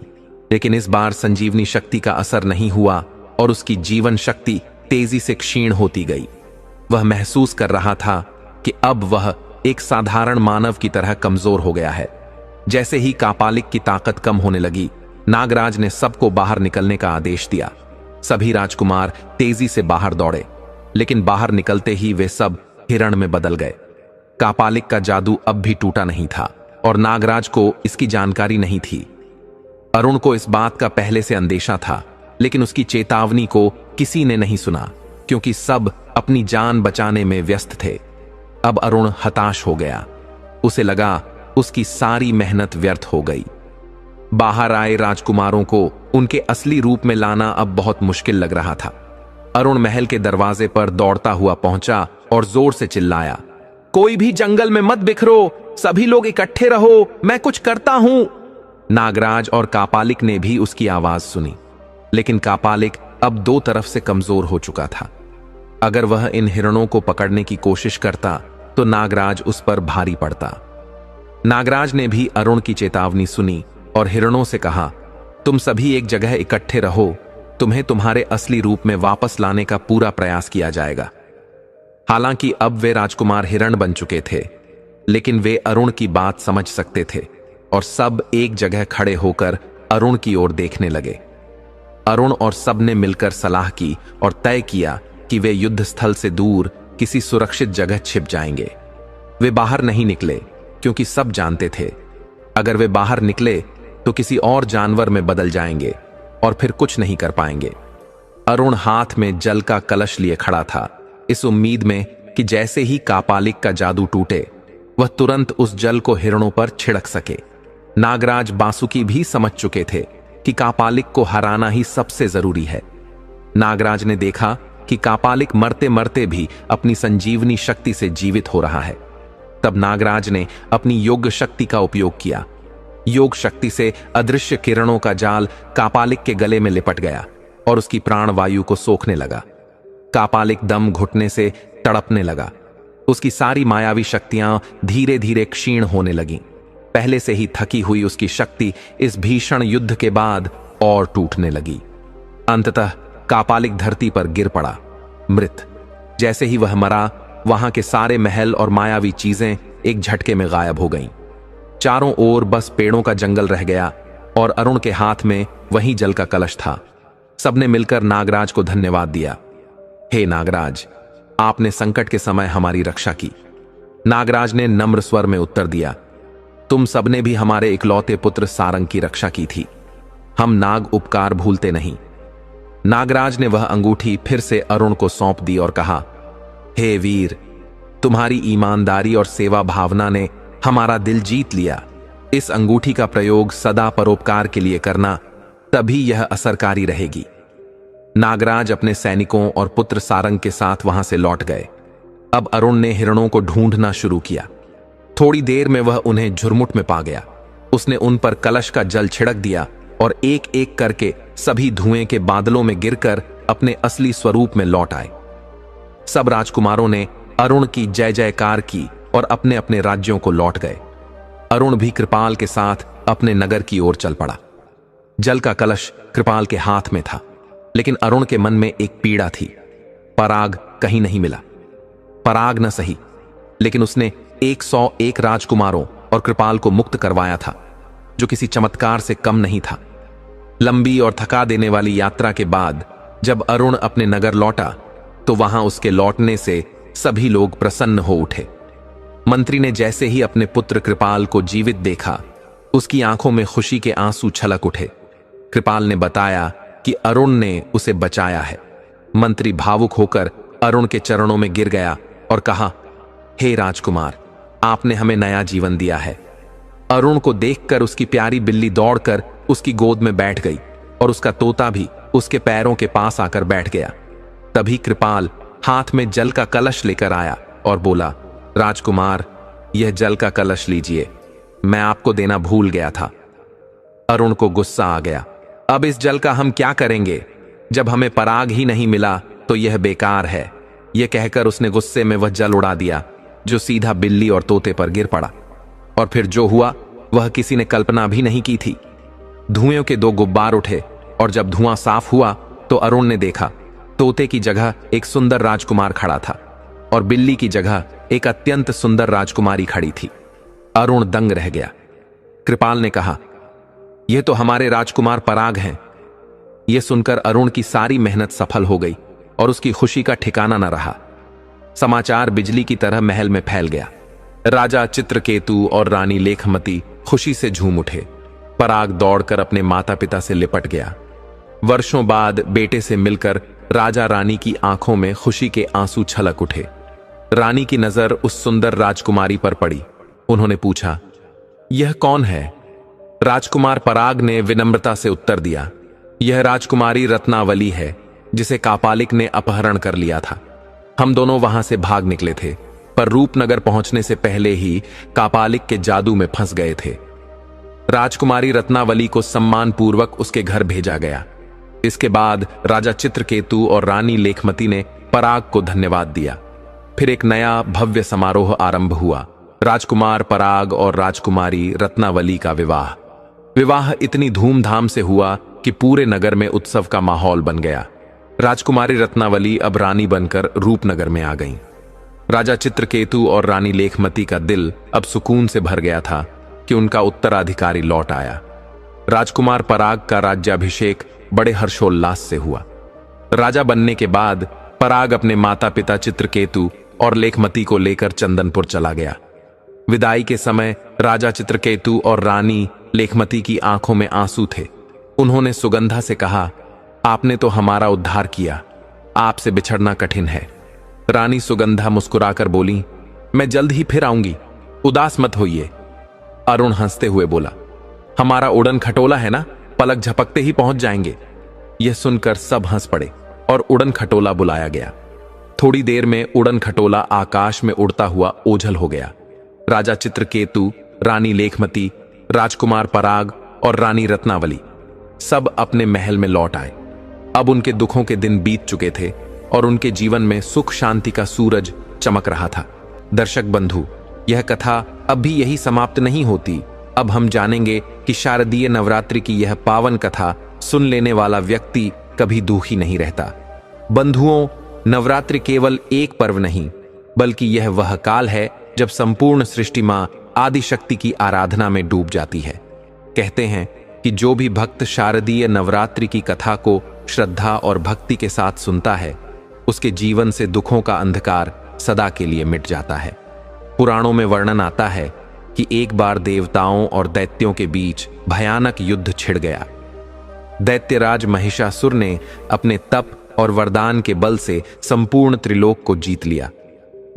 लेकिन इस बार संजीवनी शक्ति का असर नहीं हुआ और उसकी जीवन शक्ति तेजी से क्षीण होती गई। वह महसूस कर रहा था कि अब वह एक साधारण मानव की तरह कमजोर हो गया है। जैसे ही कापालिक की ताकत कम होने लगी, नागराज ने सबको बाहर निकलने का आदेश दिया। सभी राजकुमार तेजी से बाहर दौड़े, लेकिन बाहर निकलते ही वे सब हिरण में बदल गए। कापालिक का जादू अब भी टूटा नहीं था और नागराज को इसकी जानकारी नहीं थी। अरुण को इस बात का पहले से अंदेशा था, लेकिन उसकी चेतावनी को किसी ने नहीं सुना, क्योंकि सब अपनी जान बचाने में व्यस्त थे। अब अरुण हताश हो गया। उसे लगा उसकी सारी मेहनत व्यर्थ हो गई। बाहर आए राजकुमारों को उनके असली रूप में लाना अब बहुत मुश्किल लग रहा था। अरुण महल के दरवाजे पर दौड़ता हुआ पहुंचा और जोर से चिल्लाया, कोई भी जंगल में मत बिखरो, सभी लोग इकट्ठे रहो, मैं कुछ करता हूं। नागराज और कापालिक ने भी उसकी आवाज सुनी, लेकिन कापालिक अब दो तरफ से कमजोर हो चुका था। अगर वह इन हिरणों को पकड़ने की कोशिश करता तो नागराज उस पर भारी पड़ता। नागराज ने भी अरुण की चेतावनी सुनी और हिरणों से कहा, तुम सभी एक जगह इकट्ठे रहो, तुम्हें तुम्हारे असली रूप में वापस लाने का पूरा प्रयास किया जाएगा। हालांकि अब वे राजकुमार हिरण बन चुके थे, लेकिन वे अरुण की बात समझ सकते थे और सब एक जगह खड़े होकर अरुण की ओर देखने लगे। अरुण और सब ने मिलकर सलाह की और तय किया कि वे युद्ध स्थल से दूर किसी सुरक्षित जगह छिप जाएंगे। वे बाहर नहीं निकले, क्योंकि सब जानते थे अगर वे बाहर निकले तो किसी और जानवर में बदल जाएंगे और फिर कुछ नहीं कर पाएंगे। अरुण हाथ में जल का कलश लिए खड़ा था, इस उम्मीद में कि जैसे ही कापालिक का जादू टूटे, वह तुरंत उस जल को हिरणों पर छिड़क सके। नागराज बासुकी भी समझ चुके थे कि कापालिक को हराना ही सबसे जरूरी है। नागराज ने देखा कि कापालिक मरते मरते भी अपनी संजीवनी शक्ति से जीवित हो रहा है। तब नागराज ने अपनी योग शक्ति का उपयोग किया। योग शक्ति से अदृश्य किरणों का जाल कापालिक के गले में लिपट गया और उसकी प्राणवायु को सोखने लगा। कापालिक दम घुटने से तड़पने लगा। उसकी सारी मायावी शक्तियां धीरे धीरे क्षीण होने लगीं। पहले से ही थकी हुई उसकी शक्ति इस भीषण युद्ध के बाद और टूटने लगी। अंततः कापालिक धरती पर गिर पड़ा, मृत। जैसे ही वह मरा, वहां के सारे महल और मायावी चीजें एक झटके में गायब हो गईं। चारों ओर बस पेड़ों का जंगल रह गया और अरुण के हाथ में वही जल का कलश था। सबने मिलकर नागराज को धन्यवाद दिया। हे नागराज, आपने संकट के समय हमारी रक्षा की। नागराज ने नम्र स्वर में उत्तर दिया, तुम सबने भी हमारे इकलौते पुत्र सारंग की रक्षा की थी। हम नाग उपकार भूलते नहीं। नागराज ने वह अंगूठी फिर से अरुण को सौंप दी और कहा, हे वीर, तुम्हारी ईमानदारी और सेवा भावना ने हमारा दिल जीत लिया। इस अंगूठी का प्रयोग सदा परोपकार के लिए करना, तभी यह असरकारी रहेगी। नागराज अपने सैनिकों और पुत्र सारंग के साथ वहां से लौट गए। अब अरुण ने हिरणों को ढूंढना शुरू किया। थोड़ी देर में वह उन्हें झुरमुट में पा गया। उसने उन पर कलश का जल छिड़क दिया और एक एक करके सभी धुएं के बादलों में गिरकर अपने असली स्वरूप में लौट आए। सब राजकुमारों ने अरुण की जय जयकार की और अपने अपने राज्यों को लौट गए। अरुण भी कृपाल के साथ अपने नगर की ओर चल पड़ा। जल का कलश कृपाल के हाथ में था, लेकिन अरुण के मन में एक पीड़ा थी। पराग कहीं नहीं मिला। पराग न सही, लेकिन उसने 101 राजकुमारों और कृपाल को मुक्त करवाया था, जो किसी चमत्कार से कम नहीं था। लंबी और थका देने वाली यात्रा के बाद जब अरुण अपने नगर लौटा तो वहां उसके लौटने से सभी लोग प्रसन्न हो उठे। मंत्री ने जैसे ही अपने पुत्र कृपाल को जीवित देखा, उसकी आंखों में खुशी के आंसू छलक उठे। कृपाल ने बताया कि अरुण ने उसे बचाया है। मंत्री भावुक होकर अरुण के चरणों में गिर गया और कहा, हे राजकुमार, आपने हमें नया जीवन दिया है। अरुण को देखकर उसकी प्यारी बिल्ली दौड़कर उसकी गोद में बैठ गई और उसका तोता भी उसके पैरों के पास आकर बैठ गया। तभी कृपाल हाथ में जल का कलश लेकर आया और बोला, राजकुमार, यह जल का कलश लीजिए, मैं आपको देना भूल गया था। अरुण को गुस्सा आ गया। अब इस जल का हम क्या करेंगे? जब हमें पराग ही नहीं मिला तो यह बेकार है। यह कहकर उसने गुस्से में वह जल उड़ा दिया, जो सीधा बिल्ली और तोते पर गिर पड़ा। और फिर जो हुआ वह किसी ने कल्पना भी नहीं की थी। धुएं के 2 गुब्बार उठे और जब धुआं साफ हुआ तो अरुण ने देखा तोते की जगह एक सुंदर राजकुमार खड़ा था और बिल्ली की जगह एक अत्यंत सुंदर राजकुमारी खड़ी थी। अरुण दंग रह गया। कृपाल ने कहा, यह तो हमारे राजकुमार पराग हैं। यह सुनकर अरुण की सारी मेहनत सफल हो गई और उसकी खुशी का ठिकाना न रहा। समाचार बिजली की तरह महल में फैल गया। राजा चित्रकेतु और रानी लेखमती खुशी से झूम उठे। पराग दौड़कर अपने माता पिता से लिपट गया। वर्षों बाद बेटे से मिलकर राजा रानी की आंखों में खुशी के आंसू छलक उठे। रानी की नजर उस सुंदर राजकुमारी पर पड़ी। उन्होंने पूछा, यह कौन है? राजकुमार पराग ने विनम्रता से उत्तर दिया, यह राजकुमारी रत्नावली है, जिसे कापालिक ने अपहरण कर लिया था। हम दोनों वहां से भाग निकले थे, पर रूपनगर पहुंचने से पहले ही कापालिक के जादू में फंस गए थे। राजकुमारी रत्नावली को सम्मानपूर्वक उसके घर भेजा गया। इसके बाद राजा चित्रकेतु और रानी लेखमती ने पराग को धन्यवाद दिया। फिर एक नया भव्य समारोह आरंभ हुआ। राजकुमार पराग और राजकुमारी रत्नावली का विवाह। विवाह इतनी धूमधाम से हुआ कि पूरे नगर में उत्सव का माहौल बन गया। राजकुमारी रत्नावली अब रानी बनकर रूपनगर में आ गईं। राजा चित्रकेतु और रानी लेखमती का दिल अब सुकून से भर गया था कि उनका उत्तराधिकारी लौट आया। राजकुमार पराग का राज्याभिषेक बड़े हर्षोल्लास से हुआ। राजा बनने के बाद पराग अपने माता पिता चित्रकेतु और लेखमती को लेकर चंदनपुर चला गया। विदाई के समय राजा चित्रकेतु और रानी लेखमती की आंखों में आंसू थे। उन्होंने सुगंधा से कहा, आपने तो हमारा उद्धार किया, आपसे बिछड़ना कठिन है। रानी सुगंधा मुस्कुराकर बोली, मैं जल्द ही फिर आऊंगी, उदास मत होइए। अरुण हंसते हुए बोला, हमारा उड़न खटोला है ना, पलक झपकते ही पहुंच जाएंगे। यह सुनकर सब हंस पड़े और उड़न खटोला बुलाया गया। थोड़ी देर में उड़न खटोला आकाश में उड़ता हुआ ओझल हो गया। राजा चित्रकेतु, रानी लेखमती, राजकुमार पराग और रानी रत्नावली सब अपने महल में लौट आए। अब उनके दुखों के दिन बीत चुके थे और उनके जीवन में सुख शांति का सूरज चमक रहा था। दर्शक बंधु, यह कथा अब भी यही समाप्त नहीं होती। अब हम जानेंगे कि शारदीय नवरात्रि की यह पावन कथा सुन लेने वाला व्यक्ति कभी दुखी नहीं रहता। बंधुओं, नवरात्रि केवल एक पर्व नहीं, बल्कि यह वह काल है जब संपूर्ण सृष्टि मां आदिशक्ति की आराधना में डूब जाती है। कहते हैं कि जो भी भक्त शारदीय नवरात्रि की कथा को श्रद्धा और भक्ति के साथ सुनता है, उसके जीवन से दुखों का अंधकार सदा के लिए मिट जाता है। पुराणों में वर्णन आता है कि एक बार देवताओं और दैत्यों के बीच भयानक युद्ध छिड़ गया। दैत्यराज महिषासुर ने अपने तप और वरदान के बल से संपूर्ण त्रिलोक को जीत लिया।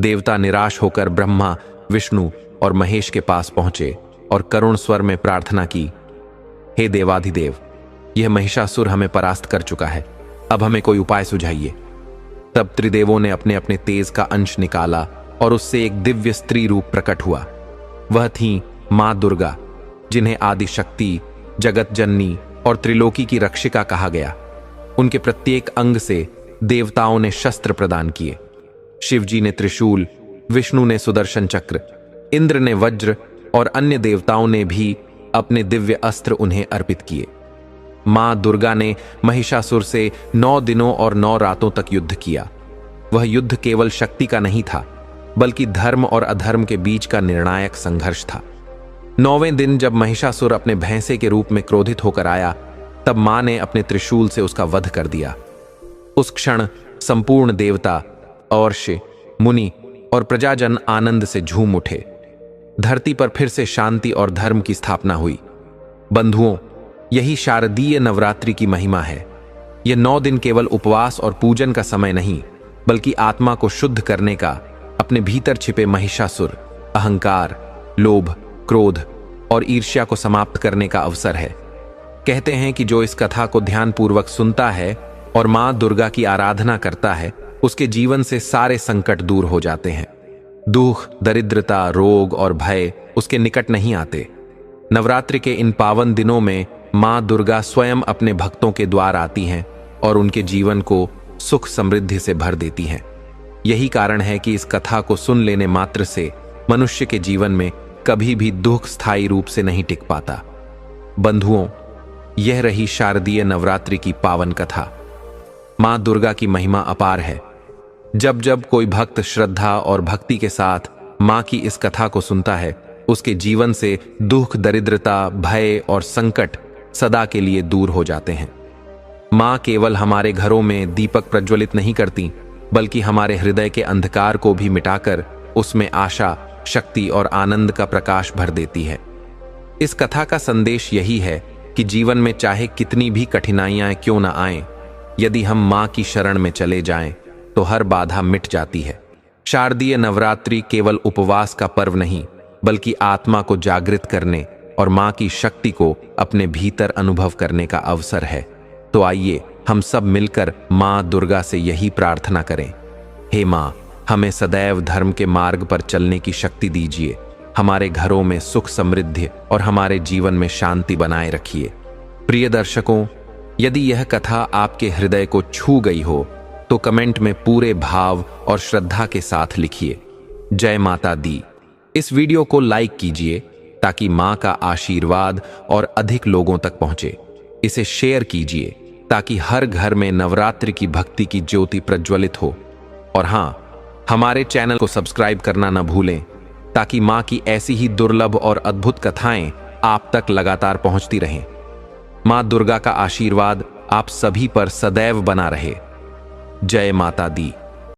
देवता निराश होकर ब्रह्मा, विष्णु और महेश के पास पहुंचे और करुण स्वर में प्रार्थना की, हे देवाधिदेव, यह महिषासुर हमें परास्त कर चुका है, अब हमें कोई उपाय सुझाइए। तब त्रिदेवों ने अपने अपने तेज का अंश निकाला और उससे एक दिव्य स्त्री रूप प्रकट हुआ। वह थी मां दुर्गा, जिन्हें आदिशक्ति, जगत जननी और त्रिलोकी की रक्षिका कहा गया। उनके प्रत्येक अंग से देवताओं ने शस्त्र प्रदान किए। शिवजी ने त्रिशूल, विष्णु ने सुदर्शन चक्र, इंद्र ने वज्र और अन्य देवताओं ने भी अपने दिव्य अस्त्र उन्हें अर्पित किए। मां दुर्गा ने महिषासुर से 9 दिनों और 9 रातों तक युद्ध किया। वह युद्ध केवल शक्ति का नहीं था, बल्कि धर्म और अधर्म के बीच का निर्णायक संघर्ष था। 9वें दिन जब महिषासुर अपने भैंसे के रूप में क्रोधित होकर आया, तब मां ने अपने त्रिशूल से उसका वध कर दिया। उस क्षण संपूर्ण देवता, अर्षि, मुनि और प्रजाजन आनंद से झूम उठे। धरती पर फिर से शांति और धर्म की स्थापना हुई। बंधुओं, यही शारदीय नवरात्रि की महिमा है। यह 9 दिन केवल उपवास और पूजन का समय नहीं, बल्कि आत्मा को शुद्ध करने का, अपने भीतर छिपे महिषासुर, अहंकार, लोभ, क्रोध और ईर्ष्या को समाप्त करने का अवसर है। कहते हैं कि जो इस कथा को ध्यानपूर्वक सुनता है और मां दुर्गा की आराधना करता है, उसके जीवन से सारे संकट दूर हो जाते हैं। दुख, दरिद्रता, रोग और भय उसके निकट नहीं आते। नवरात्रि के इन पावन दिनों में मां दुर्गा स्वयं अपने भक्तों के द्वार आती हैं और उनके जीवन को सुख समृद्धि से भर देती हैं। यही कारण है कि इस कथा को सुन लेने मात्र से मनुष्य के जीवन में कभी भी दुख स्थायी रूप से नहीं टिक पाता। बंधुओं, यह रही शारदीय नवरात्रि की पावन कथा। मां दुर्गा की महिमा अपार है। जब जब कोई भक्त श्रद्धा और भक्ति के साथ मां की इस कथा को सुनता है, उसके जीवन से दुख, दरिद्रता, भय और संकट सदा के लिए दूर हो जाते हैं। मां केवल हमारे घरों में दीपक प्रज्वलित नहीं करती, बल्कि हमारे हृदय के अंधकार को भी मिटाकर उसमें आशा, शक्ति और आनंद का प्रकाश भर देती है। इस कथा का संदेश यही है कि जीवन में चाहे कितनी भी कठिनाइयां क्यों न आएं, यदि हम मां की शरण में चले जाएं, तो हर बाधा मिट जाती है। शारदीय नवरात्रि केवल उपवास का पर्व नहीं, बल्कि आत्मा को जागृत करने और मां की शक्ति को अपने भीतर अनुभव करने का अवसर है। तो आइए हम सब मिलकर मां दुर्गा से यही प्रार्थना करें। हे मां, हमें सदैव धर्म के मार्ग पर चलने की शक्ति दीजिए। हमारे घरों में सुख समृद्धि और हमारे जीवन में शांति बनाए रखिए। प्रिय दर्शकों, यदि यह कथा आपके हृदय को छू गई हो तो कमेंट में पूरे भाव और श्रद्धा के साथ लिखिए, जय माता दी। इस वीडियो को लाइक कीजिए ताकि मां का आशीर्वाद और अधिक लोगों तक पहुंचे। इसे शेयर कीजिए ताकि हर घर में नवरात्रि की भक्ति की ज्योति प्रज्वलित हो। और हां, हमारे चैनल को सब्सक्राइब करना न भूलें ताकि मां की ऐसी ही दुर्लभ और अद्भुत कथाएं आप तक लगातार पहुंचती रहें। मां दुर्गा का आशीर्वाद आप सभी पर सदैव बना रहे। जय माता दी।